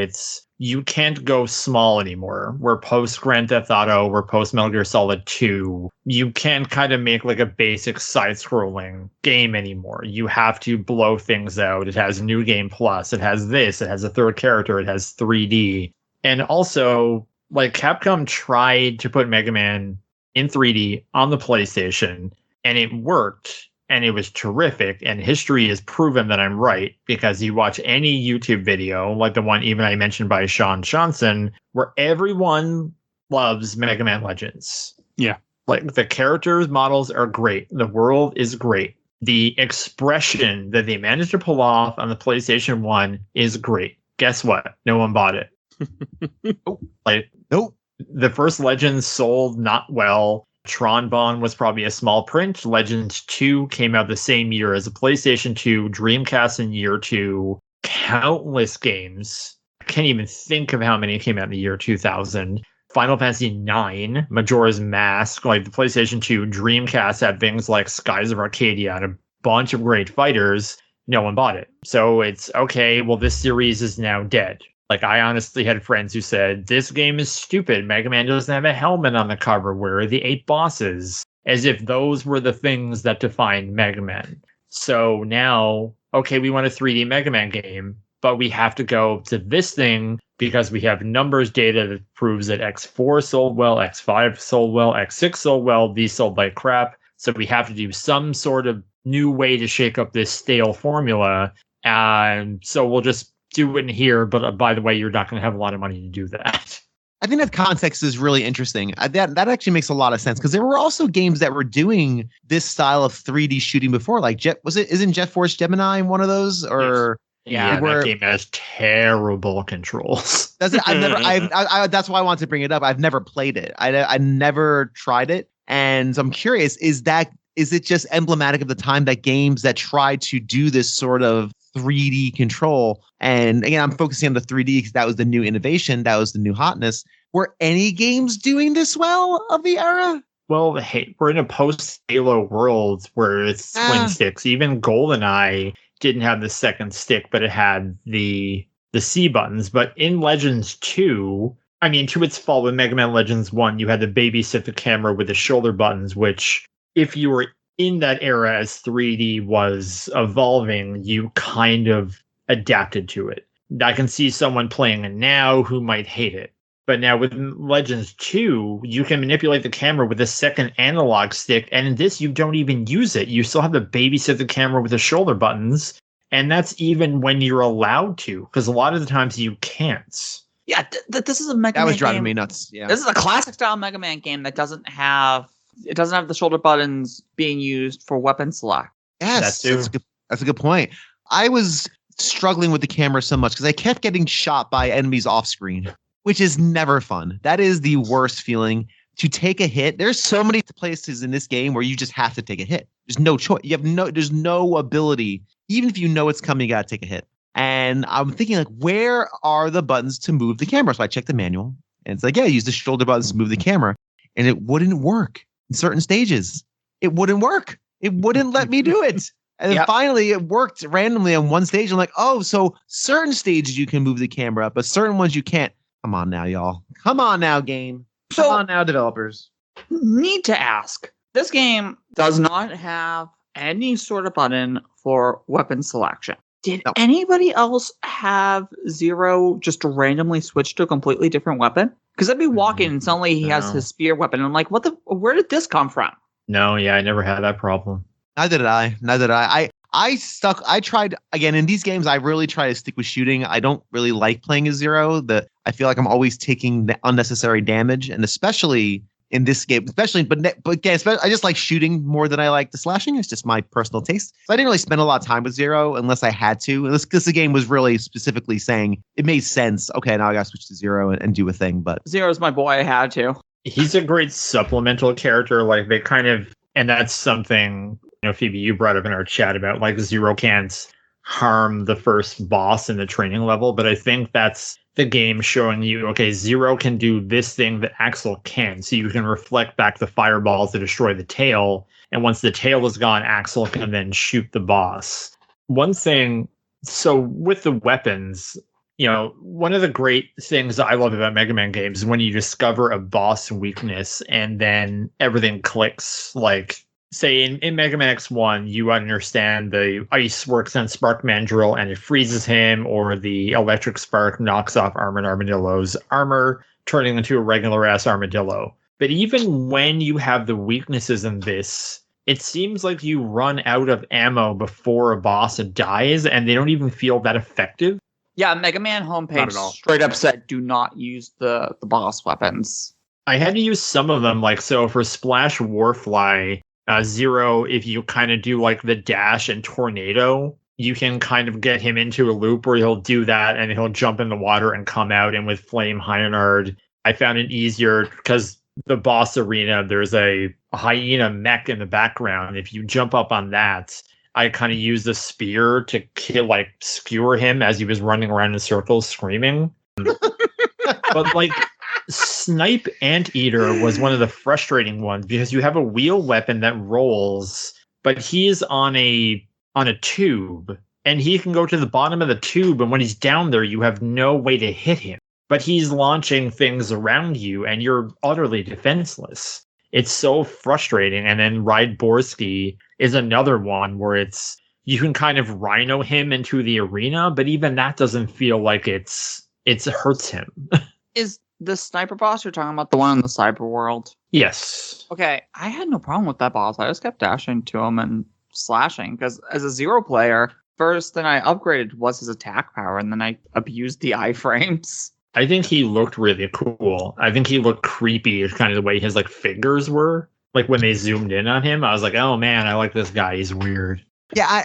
you can't go small anymore. We're post Grand Theft Auto, we're post Metal Gear Solid 2. You can't kind of make like a basic side-scrolling game anymore. You have to blow things out. It has New Game Plus. It has this. It has a third character. It has 3D. And also, like, Capcom tried to put Mega Man in 3D on the PlayStation, and it worked. And it was terrific, and history has proven that I'm right, because you watch any YouTube video, like the one even I mentioned by Sean Johnson, where everyone loves Mega Man Legends. Yeah. Like, the characters, models are great. The world is great. The expression that they managed to pull off on the PlayStation 1 is great. Guess what? No one bought it. Nope. The first Legends sold not well. Tron Bonne was probably a small print. Legends 2 came out the same year as the PlayStation 2, Dreamcast in year 2, countless games. I can't even think of how many came out in the year 2000. Final Fantasy 9, Majora's Mask, like the PlayStation 2, Dreamcast had things like Skies of Arcadia and a bunch of great fighters. No one bought it. So it's okay, well, this series is now dead. Like, I honestly had friends who said, this game is stupid. Mega Man doesn't have a helmet on the cover. Where are the 8 bosses? As if those were the things that defined Mega Man. So now, okay, we want a 3D Mega Man game, but we have to go to this thing because we have numbers data that proves that X4 sold well, X5 sold well, X6 sold well, these sold like crap. So we have to do some sort of new way to shake up this stale formula. And so we'll just do it in here, but by the way, you're not going to have a lot of money to do that. I think that context is really interesting. That actually makes a lot of sense, because there were also games that were doing this style of 3D shooting before. Like isn't Jet Force Gemini one of those? Or yeah, that game has terrible controls. That's why I wanted to bring it up. I've never played it. I never tried it, and I'm curious: is it just emblematic of the time that games that try to do this sort of 3D control, and again, I'm focusing on the 3D because that was the new innovation, that was the new hotness. were any games doing this well of the era? Well, hey, we're in a post-Halo world where it's twin sticks. Even GoldenEye didn't have the second stick, but it had the C buttons. But in Legends 2, I mean, to its fault, with Mega Man Legends 1, you had to babysit the camera with the shoulder buttons, which, if you were in that era as 3D was evolving, you kind of adapted to it. I can see someone playing it now who might hate it. But now with Legends 2, you can manipulate the camera with a second analog stick, and in this, you don't even use it. You still have to babysit the camera with the shoulder buttons, and that's even when you're allowed to, because a lot of the times you can't. Yeah, this is a Mega That Man was driving game. me nuts. Yeah. This is a classic style Mega Man game that doesn't have the shoulder buttons being used for weapon select. Yes, that's a good point. I was struggling with the camera so much because I kept getting shot by enemies off screen, which is never fun. That is the worst feeling, to take a hit. There's so many places in this game where you just have to take a hit. There's no choice. There's no ability. Even if you know it's coming, you got to take a hit. And I'm thinking, like, where are the buttons to move the camera? So I checked the manual, and it's like, yeah, use the shoulder buttons to move the camera. And it wouldn't work in certain stages. It wouldn't work. It wouldn't let me do it. And then finally it worked randomly on one stage. I'm like, oh, so certain stages you can move the camera up, but certain ones you can't. Come on now, y'all. Come on now, game. Come on now, developers. Need to ask. This game does not have any sort of button for weapon selection. Did anybody else have Zero just randomly switch to a completely different weapon? Because I'd be walking and suddenly he has his spear weapon. And I'm like, where did this come from? No, yeah, I never had that problem. Neither did I. I tried, again, in these games, I really try to stick with shooting. I don't really like playing as Zero. I feel like I'm always taking unnecessary damage, and especially in this game, but again, I just like shooting more than I like the slashing. It's just my personal taste. So I didn't really spend a lot of time with Zero unless I had to. Because the game was really specifically saying it made sense. Okay, now I got to switch to Zero and do a thing. But Zero's my boy. I had to. He's a great supplemental character. Like, they kind of, and that's something, Phoebe, you brought up in our chat about, like, Zero can't harm the first boss in the training level, but I think that's the game showing you, okay, Zero can do this thing that Axel can, so you can reflect back the fireballs to destroy the tail, and once the tail is gone, Axel can then shoot the boss. One thing, so with the weapons, one of the great things I love about Mega Man games is when you discover a boss weakness and then everything clicks. Like, say in Mega Man X1, you understand the ice works on Spark Mandrill and it freezes him, or the electric spark knocks off Armored Armadillo's armor, turning into a regular ass armadillo. But even when you have the weaknesses in this, it seems like you run out of ammo before a boss dies, and they don't even feel that effective. Yeah, Mega Man homepage straight up said, do not use the boss weapons. I had to use some of them, like, so for Splash Warfly, Zero, if you kind of do like the dash and tornado, you can kind of get him into a loop where he'll do that and he'll jump in the water and come out. And with Flame Hyenard, I found it easier because the boss arena, there's a hyena mech in the background. If you jump up on that, I kind of used the spear to skewer him as he was running around in circles screaming. But like, Snipe Anteater was one of the frustrating ones because you have a wheel weapon that rolls, but he's on a tube, and he can go to the bottom of the tube, and when he's down there, you have no way to hit him. But he's launching things around you, and you're utterly defenseless. It's so frustrating. And then Ride Borsky is another one where you can kind of rhino him into the arena, but even that doesn't feel like it hurts him. Is the sniper boss you're talking about the one in the cyber world? Yes. Okay, I had no problem with that boss. I just kept dashing to him and slashing, because as a Zero player, first thing I upgraded was his attack power, and then I abused the iframes. I think he looked really cool. I think he looked creepy, kind of the way his fingers were. Like when they zoomed in on him, I was like, oh man, I like this guy. He's weird. Yeah,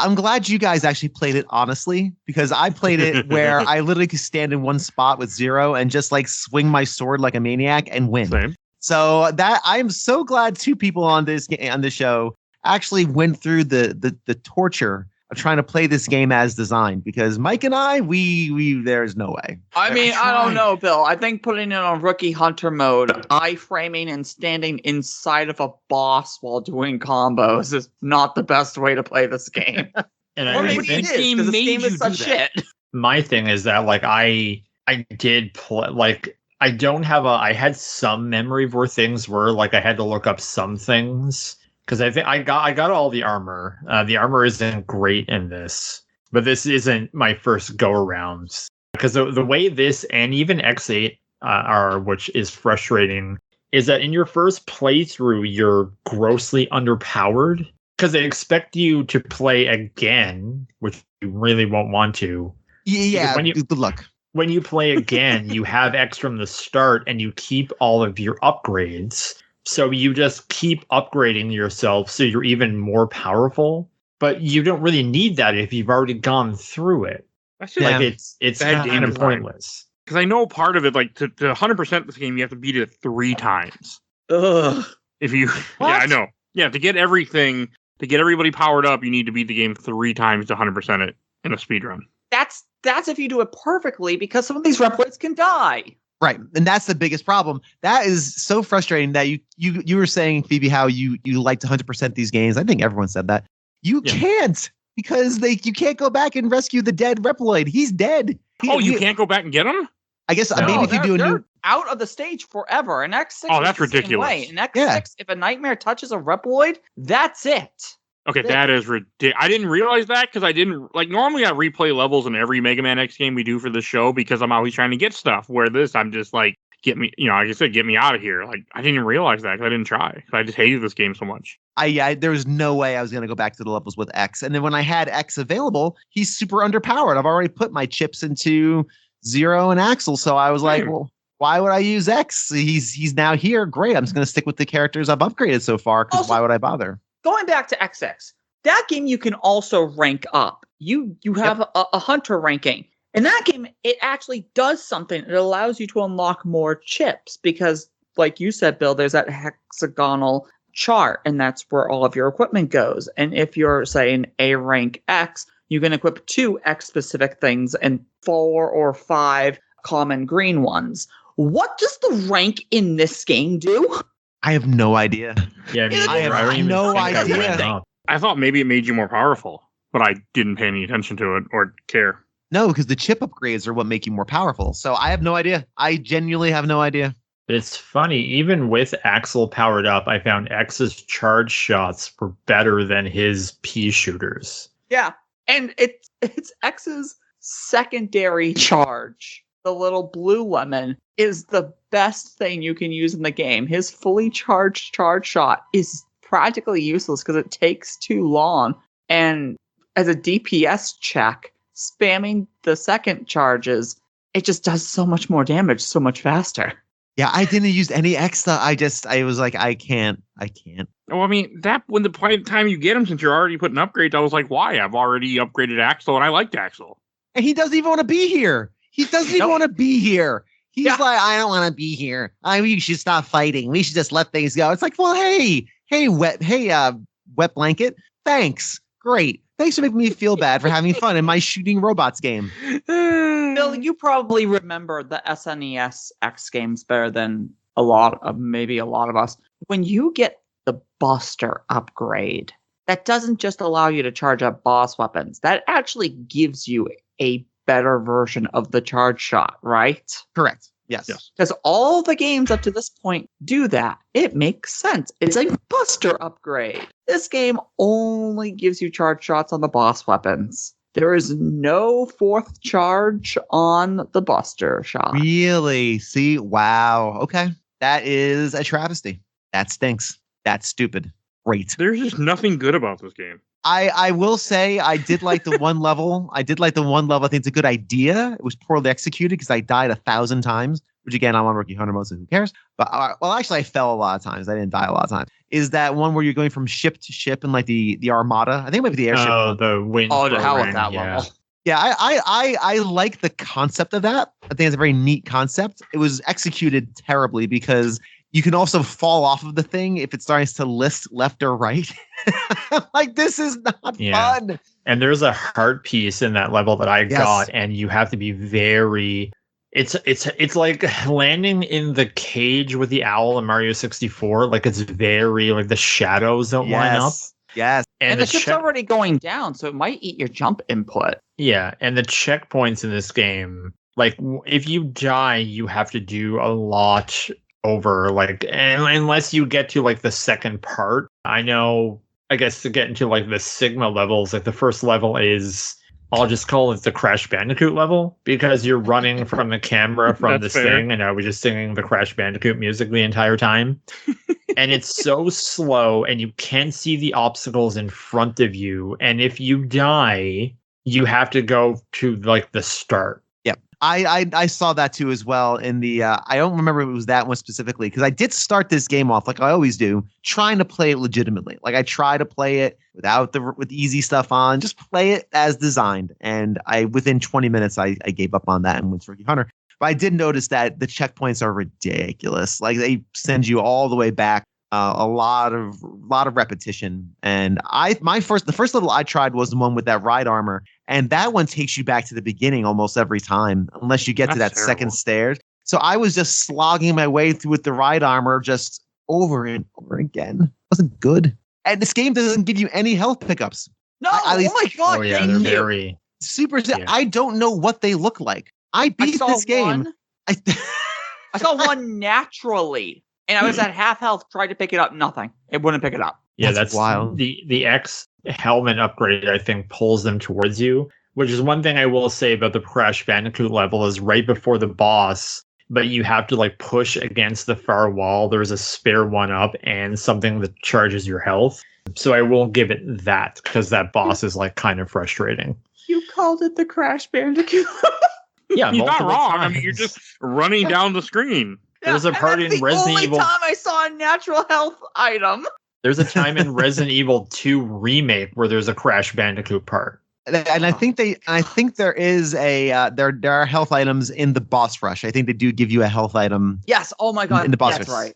I'm glad you guys actually played it honestly, because I played it where I literally could stand in one spot with Zero and just swing my sword like a maniac and win. Same. So that I'm so glad two people on this show actually went through the torture trying to play this game as designed, because Mike and I, we there's no way. I mean, I don't know, Bill. I think putting it on rookie hunter mode, iframing and standing inside of a boss while doing combos is not the best way to play this game. And Or I maybe think it is, because this game is such shit. my thing is that like I did play, like I don't have I had some memory of where things were, like I had to look up some things because I think I got all the armor. The armor isn't great in this, but this isn't my first go around because the way this and even X8 are, which is frustrating, is that in your first playthrough you're grossly underpowered because they expect you to play again, which you really won't want to. Yeah, good luck. When you play again, you have X from the start and you keep all of your upgrades. So you just keep upgrading yourself so you're even more powerful. But you don't really need that if you've already gone through it. That's just Like it's bad kind of design. pointless. Because I know part of it, like to 100% this game, you have to beat it 3 times. Ugh. If you, yeah, I know. Yeah, to get everything, to get everybody powered up, you need to beat the game 3 times to 100% it in a speedrun. That's if you do it perfectly, because some of these Reploids can die. Right, and that's the biggest problem. That is so frustrating that you were saying, Phoebe, how you like to 100% these games. I think everyone said that. You can't, because you can't go back and rescue the dead Reploid. He's dead. You can't go back and get him? I guess No, maybe if you do a they're new. out of the stage forever. And X6. Oh, that's is the same ridiculous. way. In X6, if a nightmare touches a Reploid, that's it. Okay, that is ridiculous. I didn't realize that because I didn't, like, normally I replay levels in every Mega Man X game we do for the show because I'm always trying to get stuff. Where this, I'm just like, get me, like I said, get me out of here. Like, I didn't realize that because I didn't try. 'Cause I just hated this game so much. There was no way I was going to go back to the levels with X. And then when I had X available, he's super underpowered. I've already put my chips into Zero and Axel. So I was like, well, why would I use X? He's now here. Great. I'm just going to stick with the characters I've upgraded so far, because why would I bother? Going back to X6, that game you can also rank up. You have a hunter ranking. In that game, it actually does something. It allows you to unlock more chips because, like you said, Bill, there's that hexagonal chart, and that's where all of your equipment goes. And if you're, say, an A rank X, you can equip 2 X specific things and 4 or 5 common green ones. What does the rank in this game do? I have no idea. Yeah, I have no idea. I thought maybe it made you more powerful, but I didn't pay any attention to it or care. No, because the chip upgrades are what make you more powerful. So I have no idea. I genuinely have no idea. It's funny, even with Axel powered up, I found X's charge shots were better than his pea shooters. Yeah, and it's X's secondary charge. The little blue lemon is the best thing you can use in the game. His fully charged charge shot is practically useless because it takes too long. And as a DPS check, spamming the second charges, it just does so much more damage so much faster. Yeah, I didn't use any X. I was like, I can't. Oh, I mean, that when the time you get him, since you're already putting upgrades, I was like, why? I've already upgraded Axel, and I liked Axel. And he doesn't even want to be here. He doesn't even want to be here. He's like, I don't want to be here. We should stop fighting. We should just let things go. It's like, well, hey, wet blanket. Thanks. Great. Thanks for making me feel bad for having fun in my shooting robots game. Bill, you probably remember the SNES X games better than a lot of us. When you get the Buster upgrade, that doesn't just allow you to charge up boss weapons. That actually gives you a better version of the charge shot, right? Correct. Yes. Because all the games up to this point do that. It makes sense. It's a Buster upgrade. This game only gives you charge shots on the boss weapons. There is no 4th charge on the Buster shot. Really? See? Wow. Okay. That is a travesty. That stinks. That's stupid. Great. There's just nothing good about this game. I will say I did like the one level. I think it's a good idea. It was poorly executed because I died 1,000 times, which again, I'm on Rookie Hunter mode, so who cares? But actually I fell a lot of times. I didn't die a lot of times. Is that one where you're going from ship to ship in like the Armada? I think it might be the airship. Oh, the wind. Oh, to hell with that yeah. level. Yeah, I like the concept of that. I think it's a very neat concept. It was executed terribly because You can also fall off of the thing if it starts to list left or right. Like, this is not fun. And there's a heart piece in that level that I got, and you have to be very. It's like landing in the cage with the owl in Mario 64. Like, it's very like the shadows don't line up. Yes. And the ship's already going down, so it might eat your jump input. Yeah, and the checkpoints in this game, like if you die, you have to do a lot over, like, and unless you get to like the second part. I know, I guess, to get into like the Sigma levels, like the first level is, I'll just call it the Crash Bandicoot level, because you're running from the camera from this thing, and I was just singing the Crash Bandicoot music the entire time. And it's so slow, and you can't see the obstacles in front of you. And if you die, you have to go to like the start. Yep. I saw that too as well in the I don't remember if it was that one specifically, because I did start this game off like I always do, trying to play it legitimately. Like, I try to play it with easy stuff on, just play it as designed. And within 20 minutes I gave up on that and went to Rookie Hunter. But I did notice that the checkpoints are ridiculous. Like, they send you all the way back, a lot of repetition. And the first level I tried was the one with that ride armor, and that one takes you back to the beginning almost every time, unless you get to that second stairs. So I was just slogging my way through with the ride armor just over and over again. It wasn't good. And this game doesn't give you any health pickups. No, oh my god! Oh yeah, they're very super. Yeah. I don't know what they look like. I beat this game. I saw one naturally, and I was at half health. Tried to pick it up, nothing. It wouldn't pick it up. Yeah, that's wild. The X helmet upgrade, I think, pulls them towards you, which is one thing I will say about the Crash Bandicoot level is right before the boss, but you have to like push against the far wall. There's a spare one up and something that charges your health. So I will give it that, because that boss is like kind of frustrating. You called it the Crash Bandicoot. Yeah, you're not wrong. Times. I mean, you're just running down the screen. There's a part in Resident Evil. The only time I saw a natural health item. There's a time in Resident Evil 2 remake where there's a Crash Bandicoot part. And I think there is there are health items in the boss rush. I think they do give you a health item. Yes. Oh my god. In the boss rush. Right.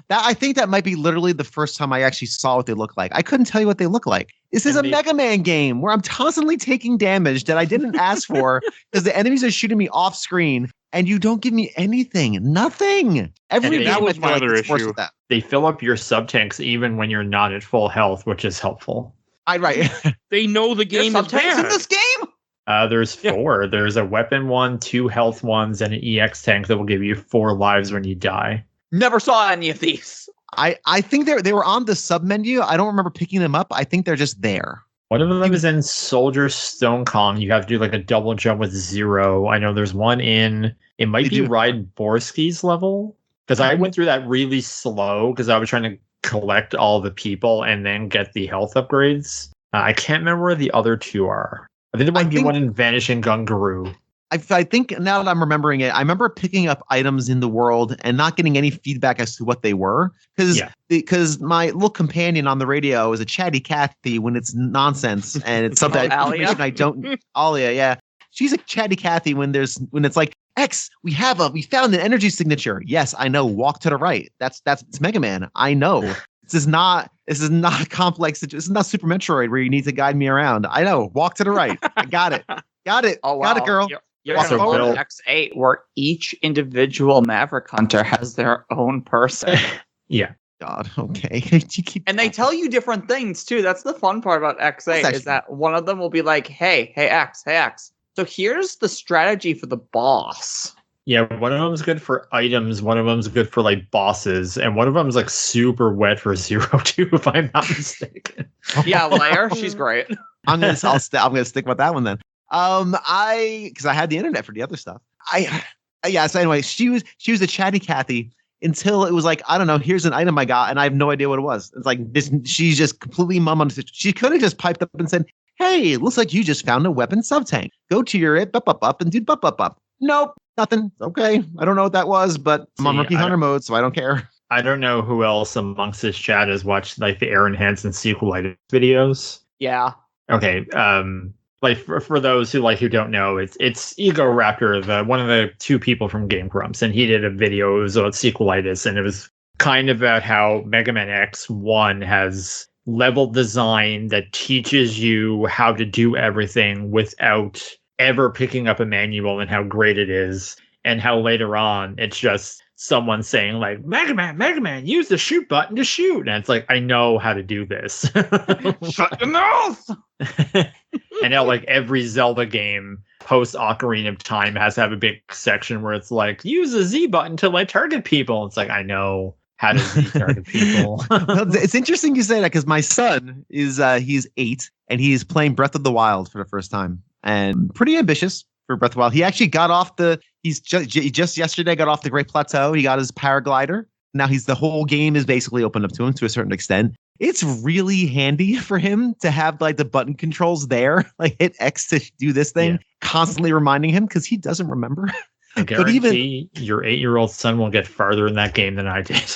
I think that might be literally the first time I actually saw what they look like. I couldn't tell you what they look like. This is a Mega Man game where I'm constantly taking damage that I didn't ask for because the enemies are shooting me off screen, and you don't give me anything. Nothing. That was my other issue. They fill up your sub tanks even when you're not at full health, which is helpful. Right. They know the game is bad. In this game? There's 4. There's a weapon one, 2 health ones, and an EX tank that will give you 4 lives when you die. Never saw any of these. I think they were on the sub menu. I don't remember picking them up. I think they're just there. One of them is in Soldier Stone Kong. You have to do like a double jump with 0. I know there's one in, it might be Ride Borsky's level, because I went through that really slow because I was trying to collect all the people and then get the health upgrades. I can't remember where the other 2 are. I think there might be one in Vanishing Gungaroo. I think now that I'm remembering it, I remember picking up items in the world and not getting any feedback as to what they were. Because my little companion on the radio is a chatty Cathy when it's nonsense and it's something I don't. Alia, yeah. She's a chatty Cathy when it's like, X, we found an energy signature. Yes, I know. Walk to the right. It's Mega Man. I know. This is not complex. This is not Super Metroid where you need to guide me around. I know. Walk to the right. I got it. Got it. Oh, wow. Got it, girl. You're going to build X8 where each individual Maverick Hunter has their own person. Yeah. God, okay. And they tell you different things, too. That's the fun part about X8 is that one of them will be like, hey, X. So here's the strategy for the boss. Yeah, one of them's good for items, one of them's good for like bosses, and one of them's like super wet for 0 2, if I'm not mistaken. Yeah, Blair, she's great. I'm gonna stick with that one then. Because I had the internet for the other stuff. So anyway, she was a chatty Cathy until it was like, I don't know, here's an item I got, and I have no idea what it was. It's like this. She's just completely mum on the situation. She could have just piped up and said, hey, it looks like you just found a weapon sub-tank. Go to your up, and do up. Nope, nothing. Okay, I don't know what that was, but I'm on Rookie Hunter mode, so I don't care. I don't know who else amongst this chat has watched like the Aaron Hansen sequelitis videos. Yeah. Okay. Like for those who don't know, it's Ego Raptor, one of the 2 people from Game Grumps, and he did a video. It was about sequelitis, and it was kind of about how MegaMan X1 has level design that teaches you how to do everything without ever picking up a manual and how great it is, and how later on it's just someone saying like, Megaman, use the shoot button to shoot. And it's like, I know how to do this. Shut your mouth! And now like every Zelda game post Ocarina of Time has to have a big section where it's like, use the Z button to like target people. It's like, I know how to Z target people. Well, it's interesting you say that because my son is he's 8 and he's playing Breath of the Wild for the first time and pretty ambitious for Breath of the Wild. He actually got off he just yesterday got off the Great Plateau. He got his paraglider. Now the whole game is basically opened up to him to a certain extent. It's really handy for him to have like the button controls there, like hit X to do this thing, constantly reminding him because he doesn't remember. I guarantee your 8-year-old son will get farther in that game than I did.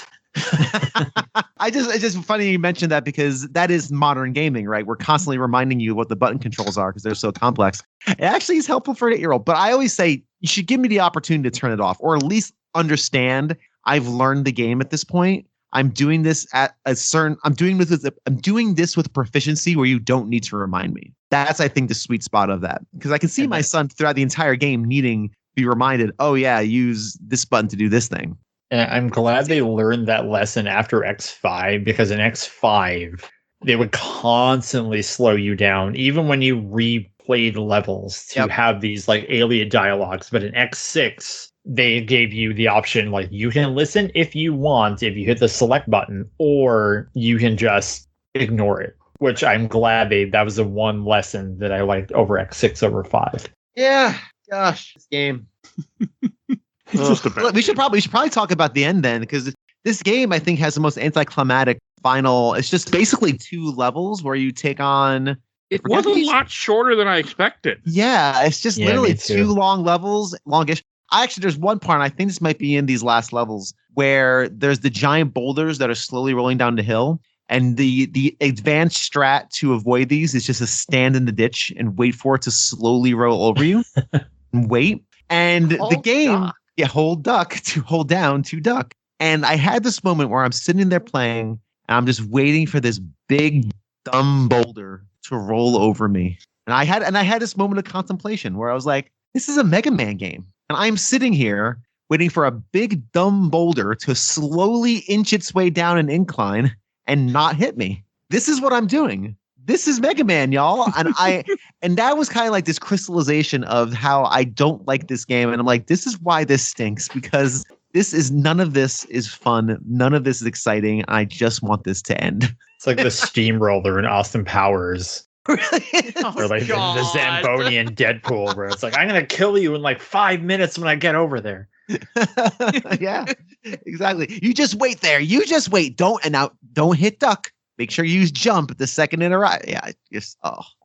It's just funny you mentioned that because that is modern gaming, right? We're constantly reminding you what the button controls are because they're so complex. It actually is helpful for an 8-year-old, but I always say you should give me the opportunity to turn it off or at least understand I've learned the game at this point. I'm doing this I'm doing this with proficiency where you don't need to remind me. That's, I think, the sweet spot of that. Because I can see my son throughout the entire game needing to be reminded, oh yeah, use this button to do this thing. And I'm glad they learned that lesson after X5, because in X5, they would constantly slow you down, even when you replayed levels to have these like alien dialogues. But in X6, they gave you the option, like, you can listen if you want, if you hit the select button, or you can just ignore it, which I'm glad that was the one lesson that I liked over X6 over 5. Yeah. Gosh, this game. We should probably talk about the end then, because this game, I think, has the most anticlimactic final. It's just basically 2 levels where you take on. It was a lot shorter than I expected. Yeah, it's just literally 2 long levels, longish. There's one part, and I think this might be in these last levels, where there's the giant boulders that are slowly rolling down the hill. And the advanced strat to avoid these is just to stand in the ditch and wait for it to slowly roll over you and wait. And the game, hold duck to hold down to duck. And I had this moment where I'm sitting there playing and I'm just waiting for this big dumb boulder to roll over me. And I had this moment of contemplation where I was like, this is a Mega Man game. And I'm sitting here waiting for a big dumb boulder to slowly inch its way down an incline and not hit me. This is what I'm doing. This is Mega Man, y'all. And that was kind of like this crystallization of how I don't like this game. And I'm like, this is why this stinks, because none of this is fun. None of this is exciting. I just want this to end. It's like the steamroller in Austin Powers. Really? Or like the Zamboni in Deadpool, where it's like, I'm going to kill you in like 5 minutes when I get over there. Yeah, exactly. You just wait there. You just wait. Don't hit duck. Make sure you use jump at the second in a right. Yeah,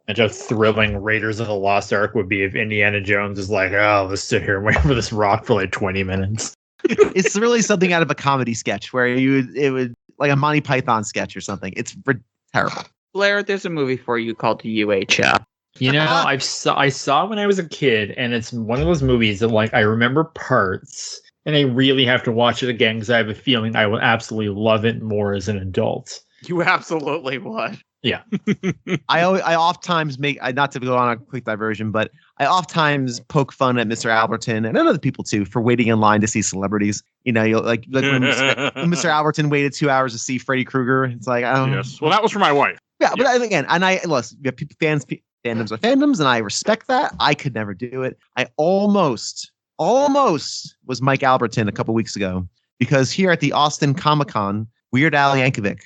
And just thrilling Raiders of the Lost Ark would be if Indiana Jones is like, oh, let's sit here and wait for this rock for like 20 minutes. It's really something out of a comedy sketch where it would like a Monty Python sketch or something. It's terrible. Blair, there's a movie for you called UHF. You know, I saw when I was a kid, and it's one of those movies that, like, I remember parts, and I really have to watch it again because I have a feeling I will absolutely love it more as an adult. You absolutely would. Yeah. I oftentimes not to go on a quick diversion, but I oftentimes poke fun at Mr. Albertin and other people too for waiting in line to see celebrities. You know, like when Mr. Albertin waited 2 hours to see Freddy Krueger. It's like, yes. Well, that was for my wife. Yeah, but again, listen, fandoms are fandoms, and I respect that. I could never do it. I almost was Mike Albertin a couple weeks ago because here at the Austin Comic-Con, Weird Al Yankovic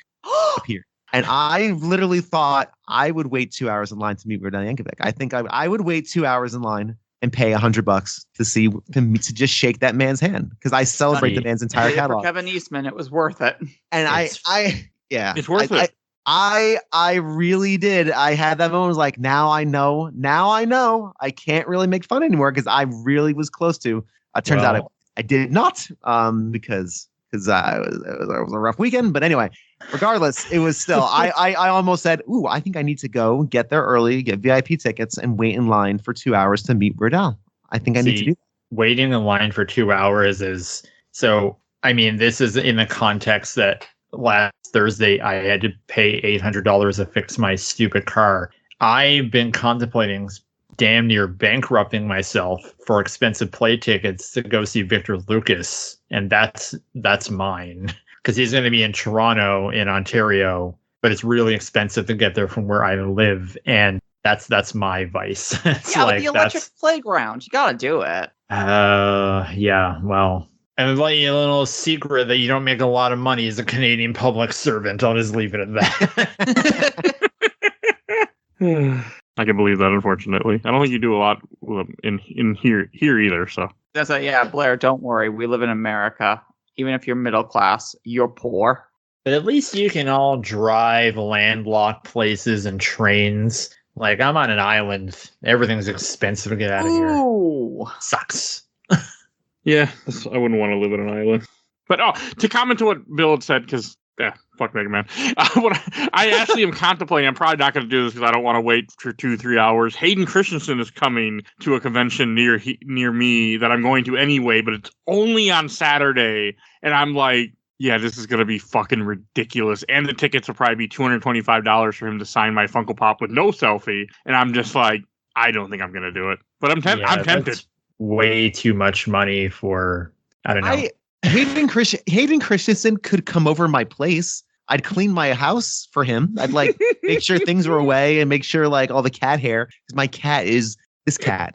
appeared. And I literally thought I would wait 2 hours in line to meet Weird Al Yankovic. I think I would wait 2 hours in line and pay $100 to see him, to just shake that man's hand because I celebrate the man's entire catalog. For Kevin Eastman, it was worth it. And it's worth it. I really did. I had that moment. I was like, now I know. I can't really make fun anymore because I really was close to. Turns out I did not because it was a rough weekend. But anyway, regardless, it was still. I almost said, "Ooh, I think I need to go get there early, get VIP tickets, and wait in line for 2 hours to meet Weird Al. I think I need to do that." Waiting in line for 2 hours is so. I mean, this is in the context that last Thursday I had to pay $800 to fix my stupid car. I've been contemplating damn near bankrupting myself for expensive play tickets to go see Victor Lucas, and that's mine because he's going to be in Toronto in Ontario, but it's really expensive to get there from where I live, and that's my vice. It's Yeah, like, the electric playground, you gotta do it. Yeah, well, and like a little secret that you don't make a lot of money as a Canadian public servant. I'll just leave it at that. I can believe that, unfortunately. I don't think you do a lot in here either, so. That's yeah, Blair, don't worry. We live in America. Even if you're middle class, you're poor. But at least you can all drive landlocked places and trains. Like, I'm on an island. Everything's expensive to get out of here. Sucks. Yeah, I wouldn't want to live on an island. But to comment to what Bill had said, because fuck MegaMan. I actually am contemplating. I'm probably not going to do this because I don't want to wait for 2-3 hours. Hayden Christensen is coming to a convention near me that I'm going to anyway, but it's only on Saturday, and I'm like, yeah, this is going to be fucking ridiculous. And the tickets will probably be $225 for him to sign my Funko Pop with no selfie, and I'm just like, I don't think I'm going to do it. But I'm tempted. That's way too much money for, I don't know. Hayden Christensen could come over my place. I'd clean my house for him. I'd like make sure things were away and make sure like all the cat hair. Because my cat is this cat.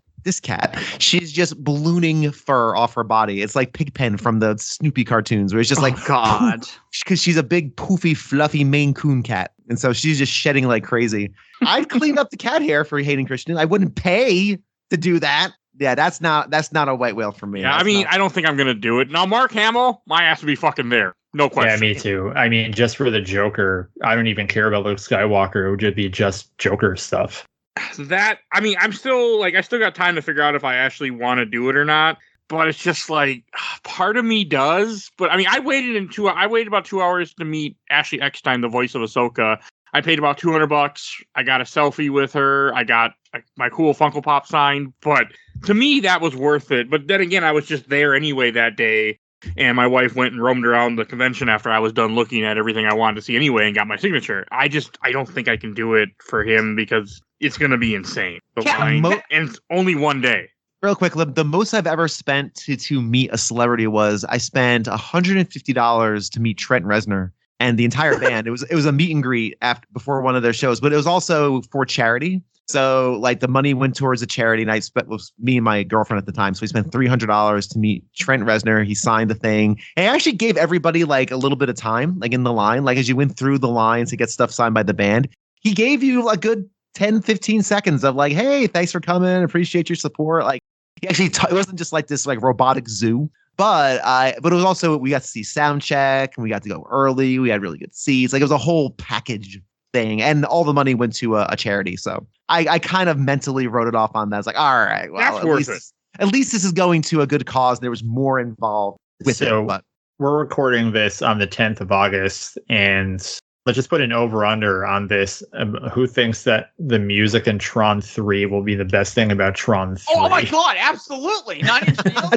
She's just ballooning fur off her body. It's like Pigpen from the Snoopy cartoons, where it's just like God, because she's a big poofy fluffy Maine Coon cat, and so she's just shedding like crazy. I'd clean up the cat hair for Hayden Christensen. I wouldn't pay to do that. Yeah, that's not a white whale for me. Yeah, I don't think I'm gonna do it. Now, Mark Hamill, my ass would be fucking there. No question. Yeah, me too. I mean, just for the Joker, I don't even care about Luke Skywalker. It would just be just Joker stuff. I still got time to figure out if I actually want to do it or not. But it's just like part of me does. But I mean, I waited about 2 hours to meet Ashley Eckstein, the voice of Ahsoka. I paid about $200. I got a selfie with her. I got my cool Funko Pop signed. But to me, that was worth it. But then again, I was just there anyway that day. And my wife went and roamed around the convention after I was done looking at everything I wanted to see anyway and got my signature. I don't think I can do it for him because it's going to be insane. And it's only one day. Real quick, the most I've ever spent to meet a celebrity was I spent $150 to meet Trent Reznor and the entire band. It was a meet and greet before one of their shows, but it was also for charity. So like the money went towards a charity, and I spent with me and my girlfriend at the time. So we spent $300 to meet Trent Reznor. He signed the thing, and I actually gave everybody like a little bit of time, like in the line, like as you went through the lines to get stuff signed by the band. He gave you a good 10-15 seconds of like, hey, thanks for coming, appreciate your support. Like he actually it wasn't just like this like robotic zoo. But it was also, we got to see sound check and we got to go early. We had really good seats. Like it was a whole package thing, and all the money went to a charity. So I kind of mentally wrote it off on that. It's like, all right, well, that's worth it. At least this is going to a good cause. There was more involved with it. But we're recording this on the 10th of August, and let's just put an over-under on this. Who thinks that the music in Tron 3 will be the best thing about Tron 3? Oh my God, absolutely.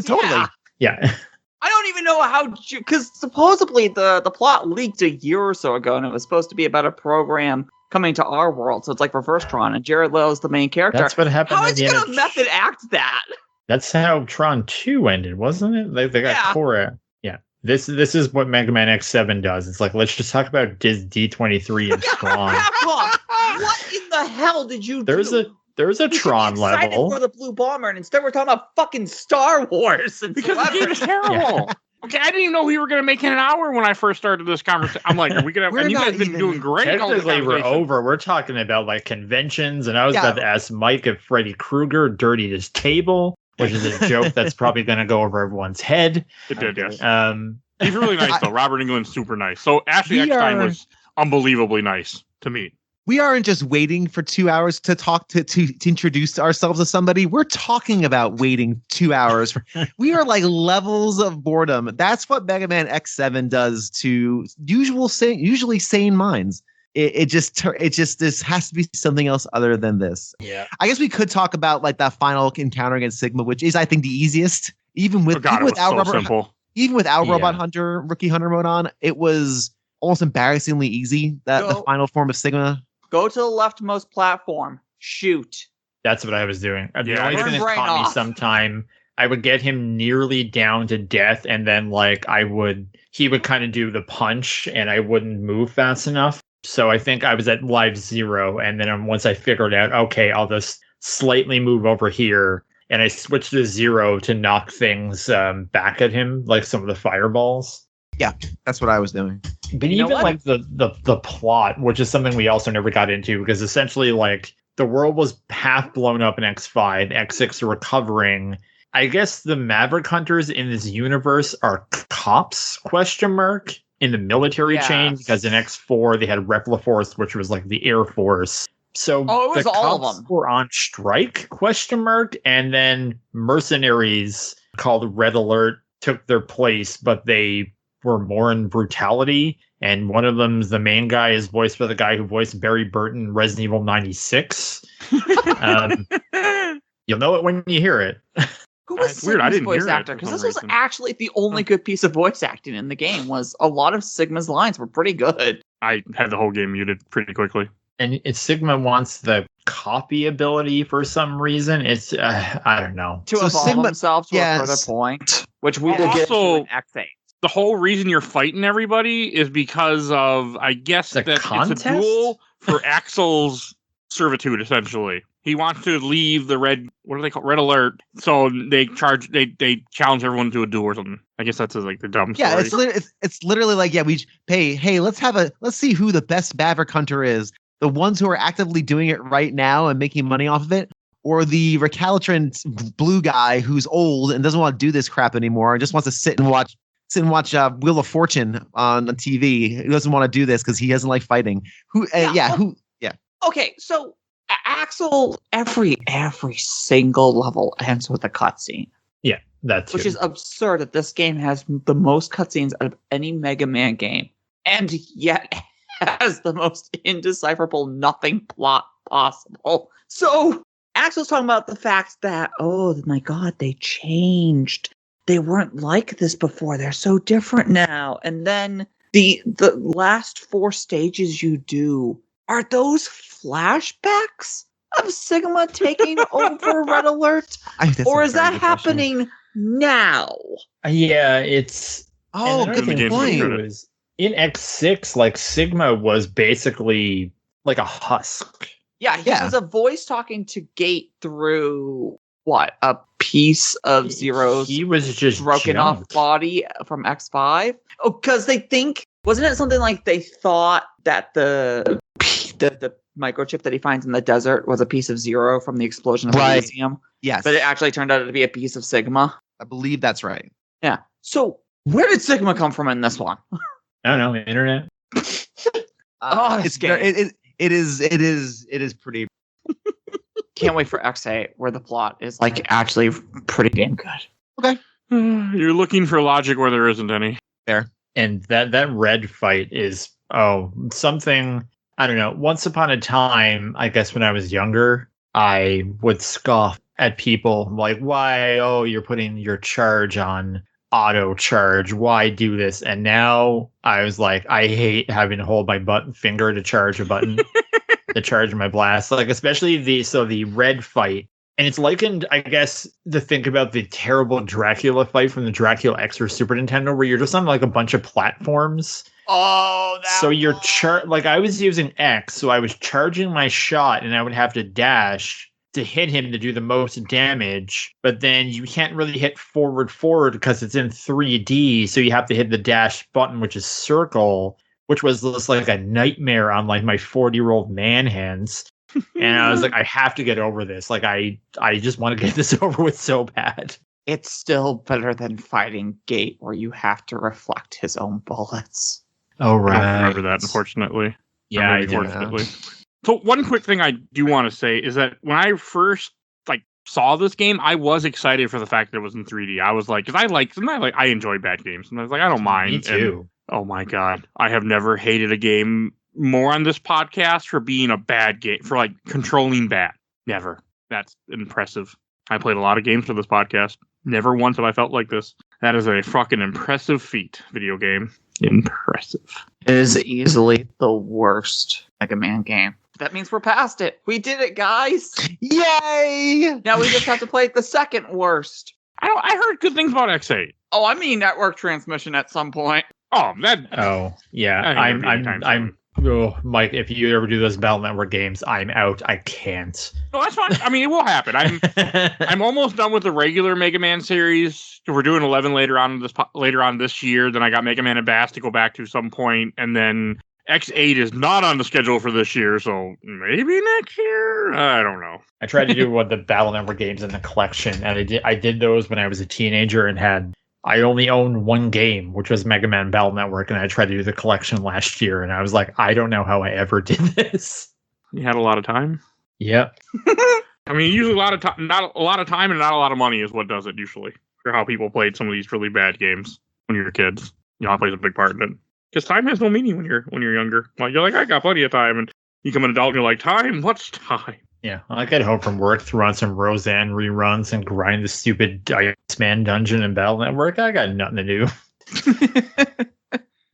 Totally. Yeah. I don't even know how, because supposedly the plot leaked a year or so ago, and it was supposed to be about a program coming to our world. So it's like Reverse Tron, and Jared Leto's the main character. That's what happened. How is he going to method act that? That's how Tron 2 ended, wasn't it? They got Cora. Yeah. This is what MegaMan X7 does. It's like, let's just talk about D23 and Tron. What in the hell did you do? There's a Tron level for the Blue Bomber, and instead we're talking about fucking Star Wars. Because the game is terrible. Yeah. Okay, I didn't even know we were going to make it an hour when I first started this conversation. I'm like, are we going to? And you guys have been doing great. Technically, we're over. We're talking about like conventions, and I was about to ask Mike if Freddy Krueger dirtied his table, which is a joke that's probably going to go over everyone's head. It did, yes. He's really nice though. Robert Englund's super nice. So Ashley Eckstein was unbelievably nice to meet. We aren't just waiting for 2 hours to talk to introduce ourselves to somebody. We're talking about waiting 2 hours. We are like levels of boredom. That's what MegaMan X7 does to usually sane minds. It just this has to be something else other than this. Yeah. I guess we could talk about like that final encounter against Sigma, which is I think the easiest. Even without so simple. even without Yeah. Robot Hunter, Rookie Hunter mode on, it was almost embarrassingly easy. The Go- final form of Sigma. Go to the leftmost platform. Shoot. That's what I was doing. The Yeah, only I thing Burn that brain caught me off. sometime, I would get him nearly down to death, and then he would kind of do the punch, and I wouldn't move fast enough. So I think I was at live 0, and then once I figured out, okay, I'll just slightly move over here, and I switched to 0 to knock things back at him, like some of the fireballs. That's what I was doing. But You know even what? like the plot, which is something we also never got into, because essentially like the world was half blown up in X5, X6 are recovering. I guess the Maverick Hunters in this universe are cops, in the military chain, Yes. because in X4 they had Repliforce, which was like the Air Force. So Oh, it was the all of cops them. were on strike, and then mercenaries called Red Alert took their place, but they were more in brutality. And one of them's the main guy is voiced by the guy who voiced Barry Burton in Resident Evil 96. You'll know it when you hear it. Who was It's weird, I Sigma's didn't voice hear it actor? for Because some this was reason. actually the only good piece of voice acting in the game. Was a lot of Sigma's lines were pretty good. I had the whole game muted pretty quickly. And Sigma wants the copy ability for some reason. It's I don't know. To So evolve Sigma- himself to yes. a further point, which we Well, will get also- into in X8. The whole reason you're fighting everybody is because of, I guess, It's a that it's contest? a duel for Axel's servitude, essentially. He wants to leave the what do they call Red Alert? So they challenge everyone to a duel or something. I guess that's like the dumb story. Yeah, it's literally like, yeah, let's see who the best Maverick Hunter is. The ones who are actively doing it right now and making money off of it, or the recalcitrant blue guy who's old and doesn't want to do this crap anymore and just wants to sit and watch Wheel of Fortune on TV. He doesn't want to do this because he doesn't like fighting. Okay, so Axel, every single level ends with a cutscene, That's which good. is absurd that this game has the most cutscenes out of any Mega Man game, and yet has the most indecipherable nothing plot possible. So Axel's talking about the fact that, oh my god, they changed. They weren't like this before. They're so different now. And then the last 4 stages you do, are those flashbacks of Sigma taking over Red Alert? Or is that happening now? Yeah, it's Oh, and good the game's point. credit. was in X6, like Sigma was basically like a husk. Yeah, he was a voice talking to Gate through what? A piece of Zero's He was just broken off junk. body from X5. Oh, because they think, wasn't it something like they thought that the microchip that he finds in the desert was a piece of Zero from the explosion of Right. Elysium, Yes, but it actually turned out to be a piece of Sigma. I believe that's right. Yeah. So where did Sigma come from in this one? I don't know, internet. Oh, it's this game. it is pretty. Can't wait for X8, where the plot is like actually pretty damn good. You're looking for logic where there isn't any. And that red fight is something, I don't know. Once upon a time, I guess when I was younger, I would scoff at people like, why, you're putting your charge on auto charge, why do this? And now I was like, I hate having to hold my finger to charge a button to charge my blast, like especially the red fight. And it's likened, I guess, to think about the terrible Dracula fight from the Dracula X or Super Nintendo, where you're just on like a bunch of platforms. Oh, So you're like I was using X, so I was charging my shot, and I would have to dash to hit him to do the most damage. But then you can't really hit forward because it's in 3D, so you have to hit the dash button, which is circle, which was just like a nightmare on like my 40-year-old man hands. And I was like, I have to get over this. Like I just want to get this over with so bad. It's still better than fighting Gate, where you have to reflect his own bullets. Oh I don't remember that, unfortunately. Yeah, I Very do. fortunately. So one quick thing I do want to say is that when I first saw this game, I was excited for the fact that it was in 3D. I was like, because I enjoy bad games, and I was like, I don't mind. Me too. And, oh my god, I have never hated a game more on this podcast for being a bad game, for like controlling bad. Never. That's impressive. I played a lot of games for this podcast. Never once have I felt like this. That is a fucking impressive feat, video game. Impressive. It is easily the worst Mega Man game. That means we're past it. We did it, guys. Yay! Now we just have to play the second worst. I heard good things about X8. Oh, I mean network transmission at some point. Oh, that. Oh, yeah. I'm Mike, if you ever do those Battle Network games, I'm out. I can't. No, that's fine. I mean, it will happen. I'm almost done with the regular Mega Man series. We're doing 11 later on this year. Then I got Mega Man and Bass to go back to some point, and then X8 is not on the schedule for this year, so maybe next year. I don't know. I tried to do one of the Battle Network games in the collection, and I did those when I was a teenager and I only owned one game, which was Mega Man Battle Network, and I tried to do the collection last year, and I was like, I don't know how I ever did this. You had a lot of time? Yep. I mean, usually not a lot of time and not a lot of money is what does it usually. For how people played some of these really bad games when you're kids. You know, it plays a big part in it. Because time has no meaning when you're younger. Like, you're like, I got plenty of time, and you become an adult and you're like, time? What's time? Yeah, I get home from work, throw on some Roseanne reruns, and grind the stupid Iceman dungeon and Battle Network. I got nothing to do.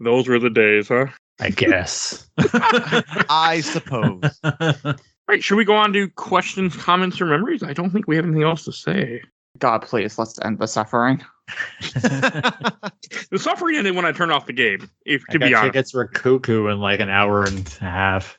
Those were the days, huh? I guess. I suppose. Right, should we go on to questions, comments, or memories? I don't think we have anything else to say. God, please, let's end the suffering. The suffering ended when I turned off the game, to be honest. Tickets were cuckoo in like an hour and a half.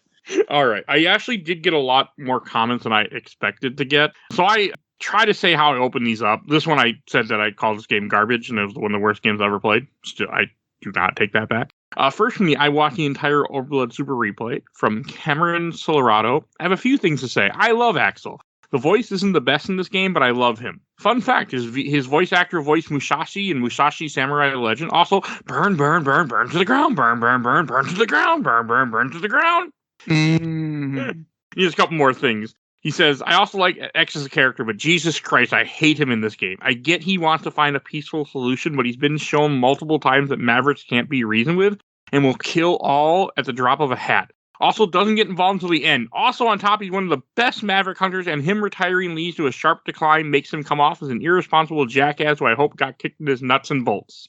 All right. I actually did get a lot more comments than I expected to get. So I try to say how I opened these up. This one I said that I called this game garbage, and it was one of the worst games I ever played. Still, I do not take that back. First for me, I watched the entire Overblood Super replay from Cameron Solarado. I have a few things to say. I love Axel. The voice isn't the best in this game, but I love him. Fun fact, his voice actor voiced Musashi in Musashi Samurai Legend. Also, burn, burn, burn, burn to the ground. Burn, burn, burn, burn to the ground. Burn, burn, burn to the ground. Here's a couple more things. He says, I also like X as a character, but Jesus Christ, I hate him in this game. I get he wants to find a peaceful solution, but he's been shown multiple times that Mavericks can't be reasoned with and will kill all at the drop of a hat. Also, doesn't get involved until the end. Also, on top, he's one of the best Maverick hunters, and him retiring leads to a sharp decline, makes him come off as an irresponsible jackass who I hope got kicked in his nuts and bolts.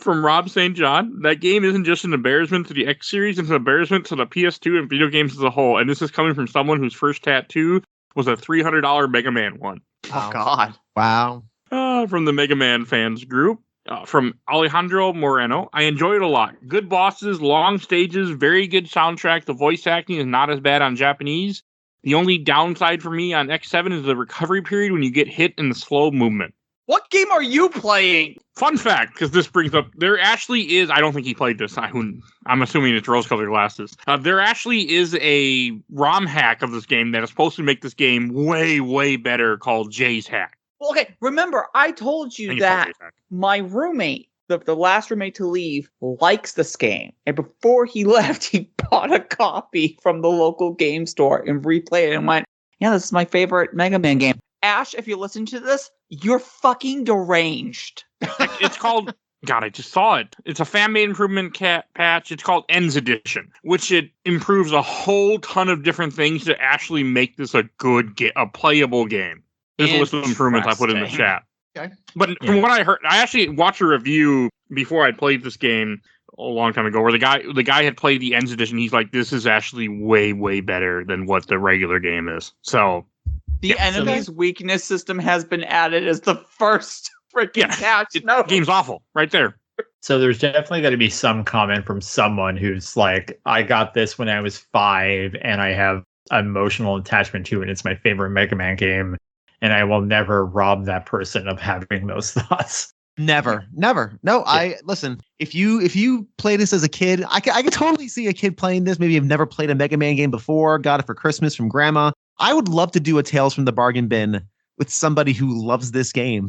From Rob St. John, that game isn't just an embarrassment to the X series, it's an embarrassment to the PS2 and video games as a whole. And this is coming from someone whose first tattoo was a $300 Mega Man one. Oh, God. Wow. From the Mega Man fans group. From Alejandro Moreno, I enjoy it a lot. Good bosses, long stages, very good soundtrack. The voice acting is not as bad on Japanese. The only downside for me on X7 is the recovery period when you get hit in the slow movement. What game are you playing? Fun fact, because this brings up, there actually is, I don't think he played this. I'm assuming it's rose-colored glasses. There actually is a ROM hack of this game that is supposed to make this game way, way better called Jay's Hack. Well, okay, remember, I told you that my roommate, the last roommate to leave, likes this game. And before he left, he bought a copy from the local game store and replayed it and went, yeah, this is my favorite Mega Man game. Ash, if you listen to this, you're fucking deranged. It's called, God, I just saw it. It's a fan-made improvement patch. It's called Ends Edition, which it improves a whole ton of different things to actually make this a playable game. There's a list of improvements I put in the chat. Okay. But from what I heard, I actually watched a review before I played this game a long time ago, where the guy had played the Ends Edition. He's like, this is actually way, way better than what the regular game is. So the enemy's weakness system has been added as the first freaking patch. No, game's awful right there. So there's definitely going to be some comment from someone who's like, I got this when I was 5 and I have emotional attachment to it. It's my favorite Mega Man game. And I will never rob that person of having those thoughts. Never. No, yeah. Listen, if you play this as a kid, I could totally see a kid playing this. Maybe you've never played a Mega Man game before, got it for Christmas from grandma. I would love to do a Tales from the Bargain Bin with somebody who loves this game.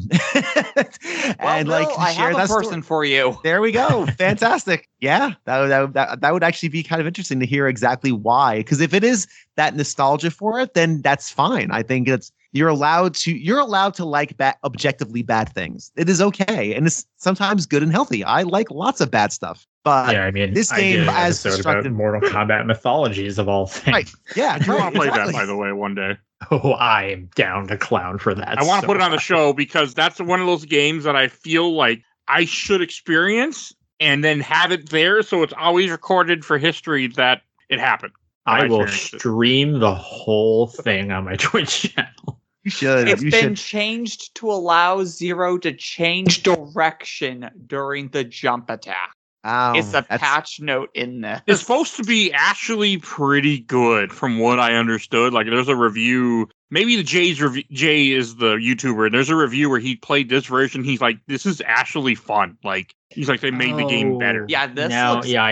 And Bill, I have a person for you. There we go. Fantastic. Yeah, that would actually be kind of interesting to hear exactly why. Because if it is that nostalgia for it, then that's fine. I think you're allowed to like objectively bad things. It is okay, and it's sometimes good and healthy. I like lots of bad stuff, but yeah, I mean, this game as destructive about Mortal Kombat mythologies of all things. Right? Yeah, I want to play that, by the way, one day. Oh, I am down to clown for that. I want to put it on the show because that's one of those games that I feel like I should experience and then have it there, so it's always recorded for history that it happened. I will stream the whole thing on my Twitch channel. You should. It's been changed to allow Zero to change direction during the jump attack. It's a patch note in this. It's supposed to be actually pretty good from what I understood. Like, there's a review. Maybe Jay is the YouTuber, and there's a review where he played this version. He's like, this is actually fun. Like, he's like, they made the game better. Yeah,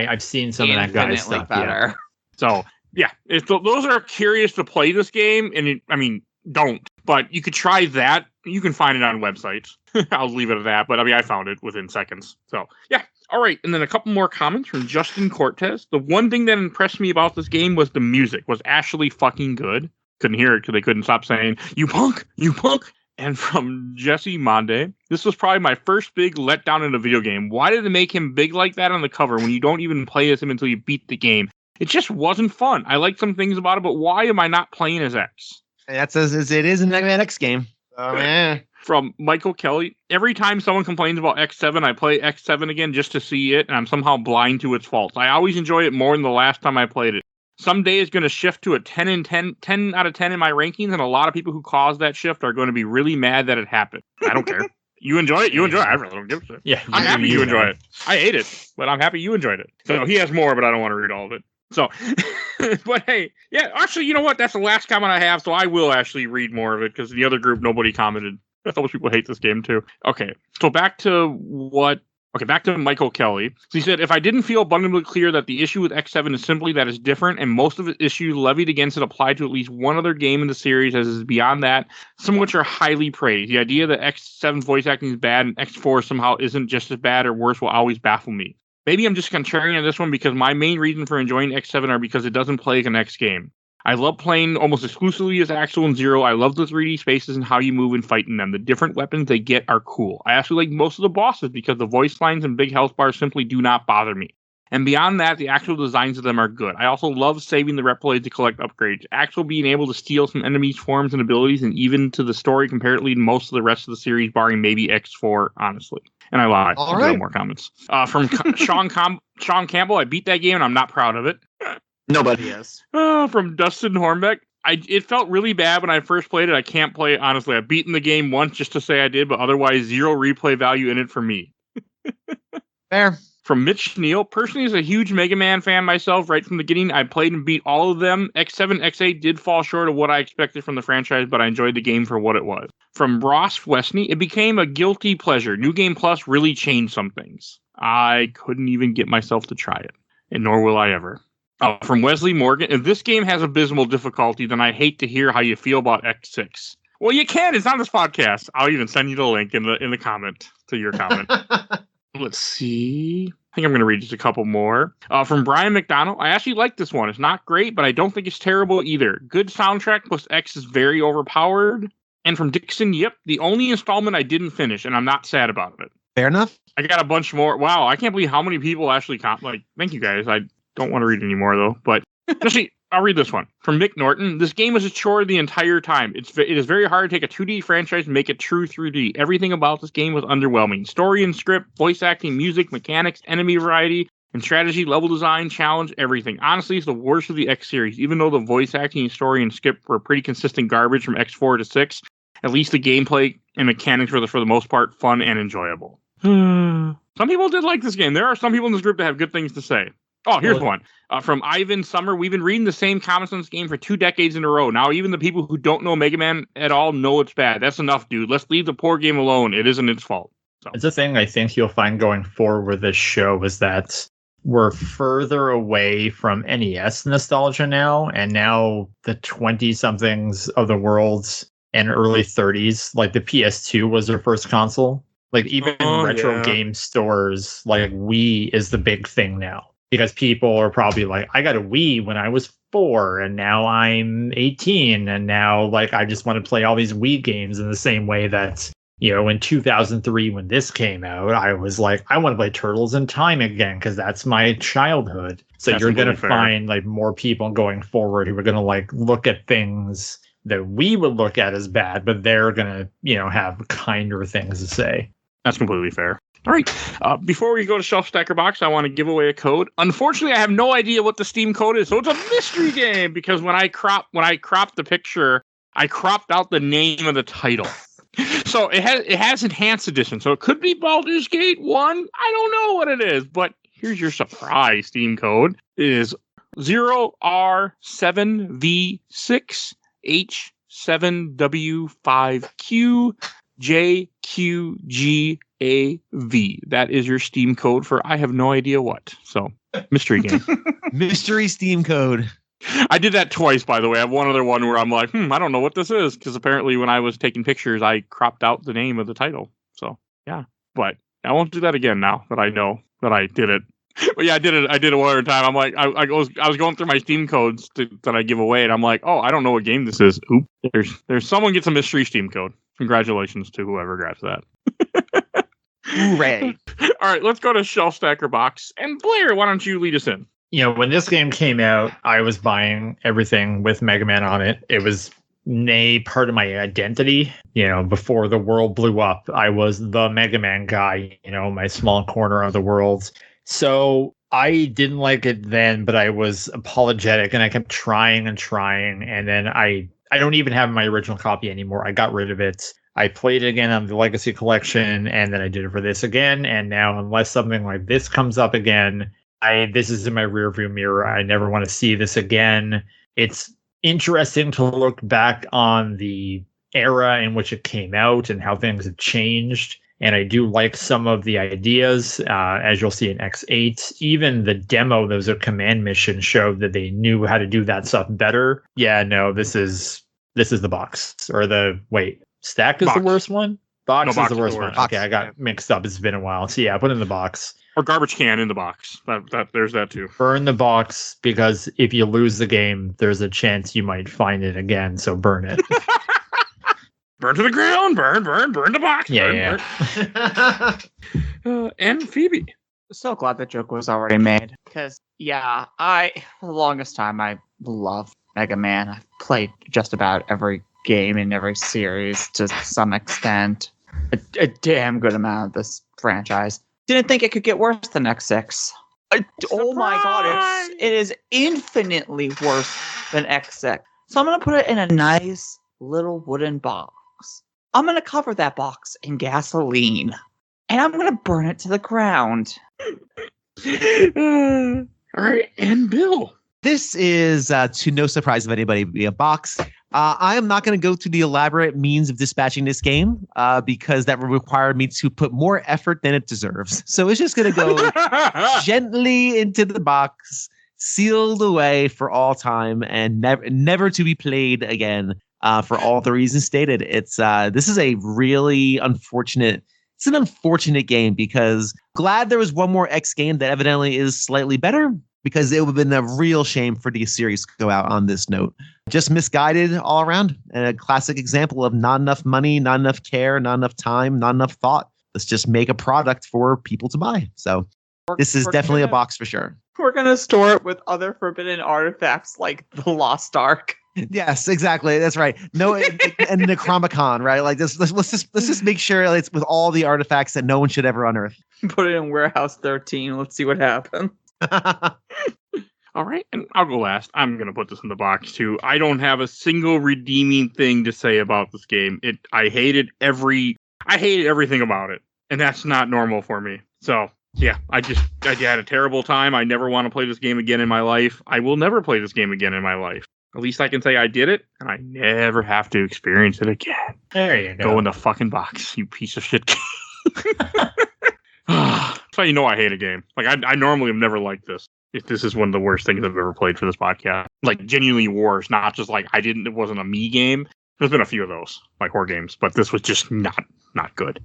I've seen some of that guy's stuff. Better. Yeah. So, yeah, those are curious to play this game, and don't. But you could try that. You can find it on websites. I'll leave it at that. But I found it within seconds. So, yeah. All right. And then a couple more comments from Justin Cortez. The one thing that impressed me about this game was the music was actually fucking good. Couldn't hear it because they couldn't stop saying, "You punk, you punk." And from Jesse Monde, this was probably my first big letdown in a video game. Why did they make him big like that on the cover when you don't even play as him until you beat the game? It just wasn't fun. I like some things about it, but why am I not playing as X? That's as it is in MegaMan X game. Oh, man. From Michael Kelly, every time someone complains about X7, I play X7 again just to see it, and I'm somehow blind to its faults. I always enjoy it more than the last time I played it. Someday it's going to shift to a 10 out of 10 in my rankings, and a lot of people who caused that shift are going to be really mad that it happened. I don't care. You enjoy it? You enjoy it. I really don't give a shit. Yeah, I'm happy you enjoy it. I ate it, but I'm happy you enjoyed it. So he has more, but I don't want to read all of it. So, but hey, yeah, actually, you know what? That's the last comment I have, so I will actually read more of it, because the other group, nobody commented. I thought people hate this game, too. Okay, so back to Michael Kelly. So he said, if I didn't feel abundantly clear that the issue with X7 is simply that it's different, and most of the issues levied against it apply to at least one other game in the series, as is beyond that, some of which are highly praised. The idea that X7 voice acting is bad and X4 somehow isn't just as bad or worse will always baffle me. Maybe I'm just contrarian on this one because my main reason for enjoying X7 are because it doesn't play like an X game. I love playing almost exclusively as Axel and Zero. I love the 3D spaces and how you move and fight in them. The different weapons they get are cool. I actually like most of the bosses because the voice lines and big health bars simply do not bother me. And beyond that, the actual designs of them are good. I also love saving the rep plays to collect upgrades. Axel being able to steal some enemies' forms and abilities, and even to the story comparatively to most of the rest of the series, barring maybe X4, honestly. And I lied. All right. No more comments. From Sean Campbell, I beat that game and I'm not proud of it. Nobody is. From Dustin Hornbeck, it felt really bad when I first played it. I can't play it, honestly. I've beaten the game once just to say I did, but otherwise zero replay value in it for me. Fair. From Mitch Neal, personally as a huge Mega Man fan myself, right from the beginning, I played and beat all of them. X7, X8 did fall short of what I expected from the franchise, but I enjoyed the game for what it was. From Ross Westney, it became a guilty pleasure. New Game Plus really changed some things. I couldn't even get myself to try it, and nor will I ever. From Wesley Morgan, if this game has abysmal difficulty, then I hate to hear how you feel about X6. Well, you can. It's on this podcast. I'll even send you the link in the comment to your comment. Let's see. I think I'm going to read just a couple more. From Brian McDonald, I actually like this one. It's not great, but I don't think it's terrible either. Good soundtrack plus X is very overpowered. And from Dixon, yep, the only installment I didn't finish, and I'm not sad about it. Fair enough. I got a bunch more. Wow, I can't believe how many people actually thank you guys. I don't want to read anymore, though. But actually, I'll read this one. From Mick Norton, this game is a chore the entire time. It is very hard to take a 2D franchise and make it true 3D. Everything about this game was underwhelming. Story and script, voice acting, music, mechanics, enemy variety, and strategy, level design, challenge, everything. Honestly, it's the worst of the X series. Even though the voice acting, story, and script were pretty consistent garbage from X4 to 6, at least the gameplay and mechanics were, for the most part, fun and enjoyable. Some people did like this game. There are some people in this group that have good things to say. Oh, here's one. From Ivan Summer. We've been reading the same comments on this game for 2 decades in a row. Now, even the people who don't know Mega Man at all know it's bad. That's enough, dude. Let's leave the poor game alone. It isn't its fault. So. It's a thing I think you'll find going forward with this show is that we're further away from NES nostalgia now. And now the 20-somethings of the world and early 30s, like the PS2 was their first console. Like even retro game stores, like Wii is the big thing now. Because people are probably like, I got a Wii when I was 4, and now I'm 18, and now like I just want to play all these Wii games in the same way that, you know, in 2003 when this came out, I was like, I want to play Turtles in Time again because that's my childhood. So you're going to find like more people going forward who are going to like look at things that we would look at as bad, but they're gonna, have kinder things to say. That's completely fair. All right. Before we go to Shelf Stacker Box, I want to give away a code. Unfortunately, I have no idea what the Steam code is, so it's a mystery game because when I cropped the picture, I cropped out the name of the title. So it has Enhanced Edition, so it could be Baldur's Gate 1. I don't know what it is, but here's your surprise Steam code. It is 0R7V6H7W5QJQGAV. That is your Steam code for I have no idea what. So, mystery game. Mystery Steam code. I did that twice, by the way. I have one other one where I'm like, I don't know what this is, because apparently when I was taking pictures, I cropped out the name of the title. So, yeah. But I won't do that again now that I know that I did it. But yeah, I did it one other time. I'm like, I was going through my Steam codes that I give away, and I'm like, oh, I don't know what game this is. Oop, there's someone gets a mystery Steam code. Congratulations to whoever grabs that. Hooray. All right, let's go to Shelf Stacker Box. And Blair, why don't you lead us in? When this game came out, I was buying everything with Mega Man on it. It was part of my identity. Before the world blew up, I was the Mega Man guy, my small corner of the world. So I didn't like it then, but I was apologetic and I kept trying and trying. And then I don't even have my original copy anymore. I got rid of it. I played it again on the Legacy Collection, and then I did it for this again. And now, unless something like this comes up again, this is in my rearview mirror. I never want to see this again. It's interesting to look back on the era in which it came out and how things have changed. And I do like some of the ideas, as you'll see in X8. Even the demo, there was a command mission, showed that they knew how to do that stuff better. Yeah, no, this is the box. Or stack is box. The worst one? Box No, is the worst one. Box. Okay, I got mixed up. It's been a while. So yeah, put it in the box. Or garbage can in the box. There's that too. Burn the box, because if you lose the game, there's a chance you might find it again. So burn it. Burn to the ground. Burn the box. Yeah. And Phoebe. So glad the joke was already made. Because, for the longest time, I loved Mega Man. I've played just about every game in every series to some extent. A damn good amount of this franchise. Didn't think it could get worse than X6. Oh my god, it is infinitely worse than X6. So I'm going to put it in a nice little wooden box. I'm going to cover that box in gasoline. And I'm going to burn it to the ground. All right, and Bill. This is, to no surprise of anybody, be a box. I am not going to go to the elaborate means of dispatching this game because that would require me to put more effort than it deserves. So it's just going to go gently into the box, sealed away for all time, and never to be played again for all the reasons stated. This is a really unfortunate. It's an unfortunate game because glad there was one more X game that evidently is slightly better, because it would have been a real shame for the series to go out on this note. Just misguided all around, and a classic example of not enough money, not enough care, not enough time, not enough thought. Let's just make a product for people to buy. So this is definitely a box for sure. We're going to store it with other forbidden artifacts like the Lost Ark. Yes, exactly. That's right. No, and Necromicon, right? Like this. Let's just make sure it's with all the artifacts that no one should ever unearth. Put it in Warehouse 13. Let's see what happens. All right, and I'll go last. I'm going to put this in the box, too. I don't have a single redeeming thing to say about this game. I hated everything about it, and that's not normal for me. So, yeah, I had a terrible time. I never want to play this game again in my life. I will never play this game again in my life. At least I can say I did it, and I never have to experience it again. There you go. Go in the fucking box, you piece of shit. That's how you know I hate a game. Like, I normally have never liked this. This is one of the worst things I've ever played for this podcast. Like, genuinely worse. Not just like it wasn't a me game. There's been a few of those, like horror games, but this was just not good.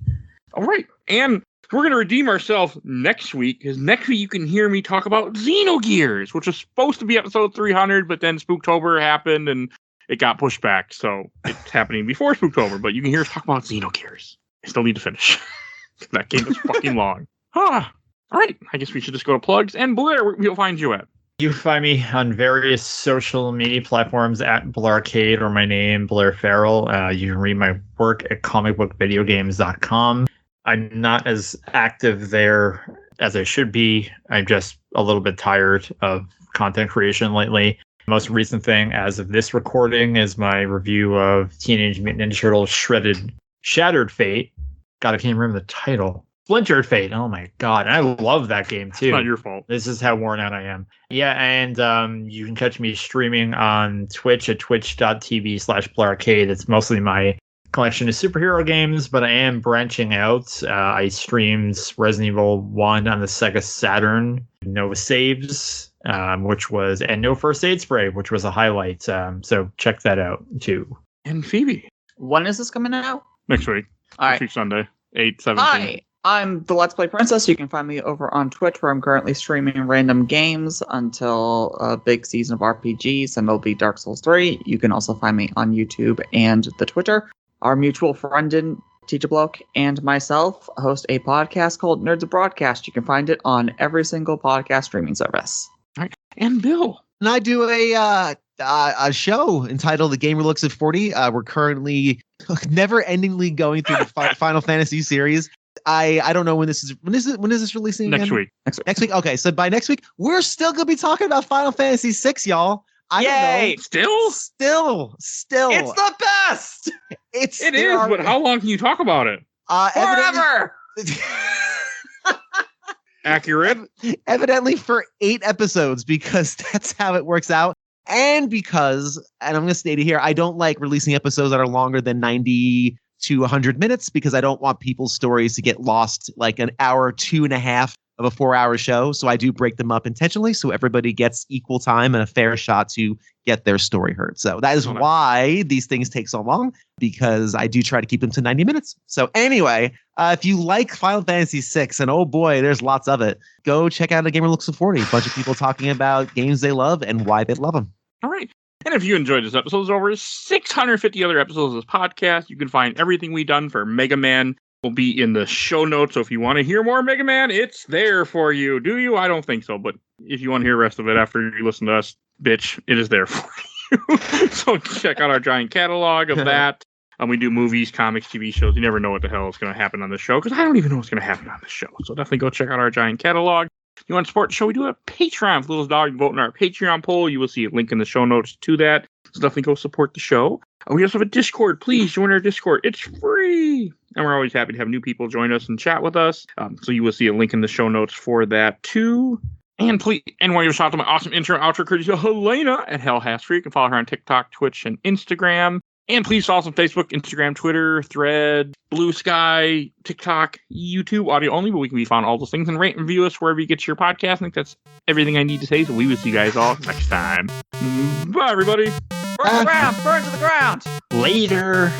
All right. And we're going to redeem ourselves next week, because next week you can hear me talk about Xenogears, which was supposed to be episode 300, but then Spooktober happened and it got pushed back. So it's happening before Spooktober, but you can hear us talk about Xenogears. I still need to finish. That game is fucking long. All right. I guess we should just go to plugs. And Blair, where we'll find you at. You can find me on various social media platforms at Blaircade or my name, Blair Farrell. You can read my work at comicbookvideogames.com. I'm not as active there as I should be. I'm just a little bit tired of content creation lately. Most recent thing as of this recording is my review of Teenage Mutant Ninja Turtles Shattered Fate. God, I can't remember the title. Splintered Fate. Oh my God. And I love that game too. It's not your fault. This is how worn out I am. Yeah, and you can catch me streaming on Twitch at twitch.tv/Blaircade. It's mostly my collection of superhero games, but I am branching out. I streamed Resident Evil 1 on the Sega Saturn, no saves, which was, and no first aid spray, which was a highlight. So check that out too. And Phoebe. When is this coming out? Next week. All right. Next week, Sunday, 8/17. Hi, I'm the Let's Play Princess. You can find me over on Twitch, where I'm currently streaming random games until a big season of RPGs, and it'll be Dark Souls 3. You can also find me on YouTube and the Twitter. Our mutual friend, Teacher Bloke, and myself host a podcast called Nerds of Broadcast. You can find it on every single podcast streaming service. All right. And Bill. And I do a show entitled The Gamer Looks at 40. We're currently never-endingly going through the Final Fantasy series. I don't know when is this releasing Next again? week. Next week. Okay, so by next week, we're still gonna be talking about Final Fantasy 6, y'all. I Yay! don't know. Still. It's the best! It is, but how long can you talk about it? Forever! Accurate. Evidently for 8 episodes, because that's how it works out. And because, and I'm going to state it here, I don't like releasing episodes that are longer than 90 to 100 minutes, because I don't want people's stories to get lost like an hour, 2.5 of a 4-hour show. So I do break them up intentionally so everybody gets equal time and a fair shot to get their story heard. So that is why these things take so long, because I do try to keep them to 90 minutes. So anyway, if you like Final Fantasy 6, and oh boy, there's lots of it, go check out A Gamer Looks at 40. A bunch of people talking about games they love and why they love them. All right. And if you enjoyed this episode, there's over 650 other episodes of this podcast. You can find everything we've done for MegaMan. Will be in the show notes. So if you want to hear more MegaMan, it's there for you. Do you? I don't think so. But if you want to hear the rest of it after you listen to us, bitch, it is there for you. So check out our giant catalog of that. We do movies, comics, TV shows. You never know what the hell is going to happen on the show, because I don't even know what's going to happen on the show. So definitely go check out our giant catalog. If you want to support the show, we do a Patreon. For Littlest Dog, you vote in our Patreon poll. You will see a link in the show notes to that. So definitely go support the show. We also have a Discord. Please join our Discord. It's free. And we're always happy to have new people join us and chat with us. So you will see a link in the show notes for that too. And please, and while you're shout out to my awesome intro outro courtesy of Helena at Hell Has Free. You can follow her on TikTok, Twitch, and Instagram. And please follow us on Facebook, Instagram, Twitter, Thread, Blue Sky, TikTok, YouTube, audio only, but we can be found all those things, and rate and review us wherever you get your podcast. I think that's everything I need to say. So we will see you guys all next time. Bye, everybody. Burn to the ground! Burn to the ground! Later.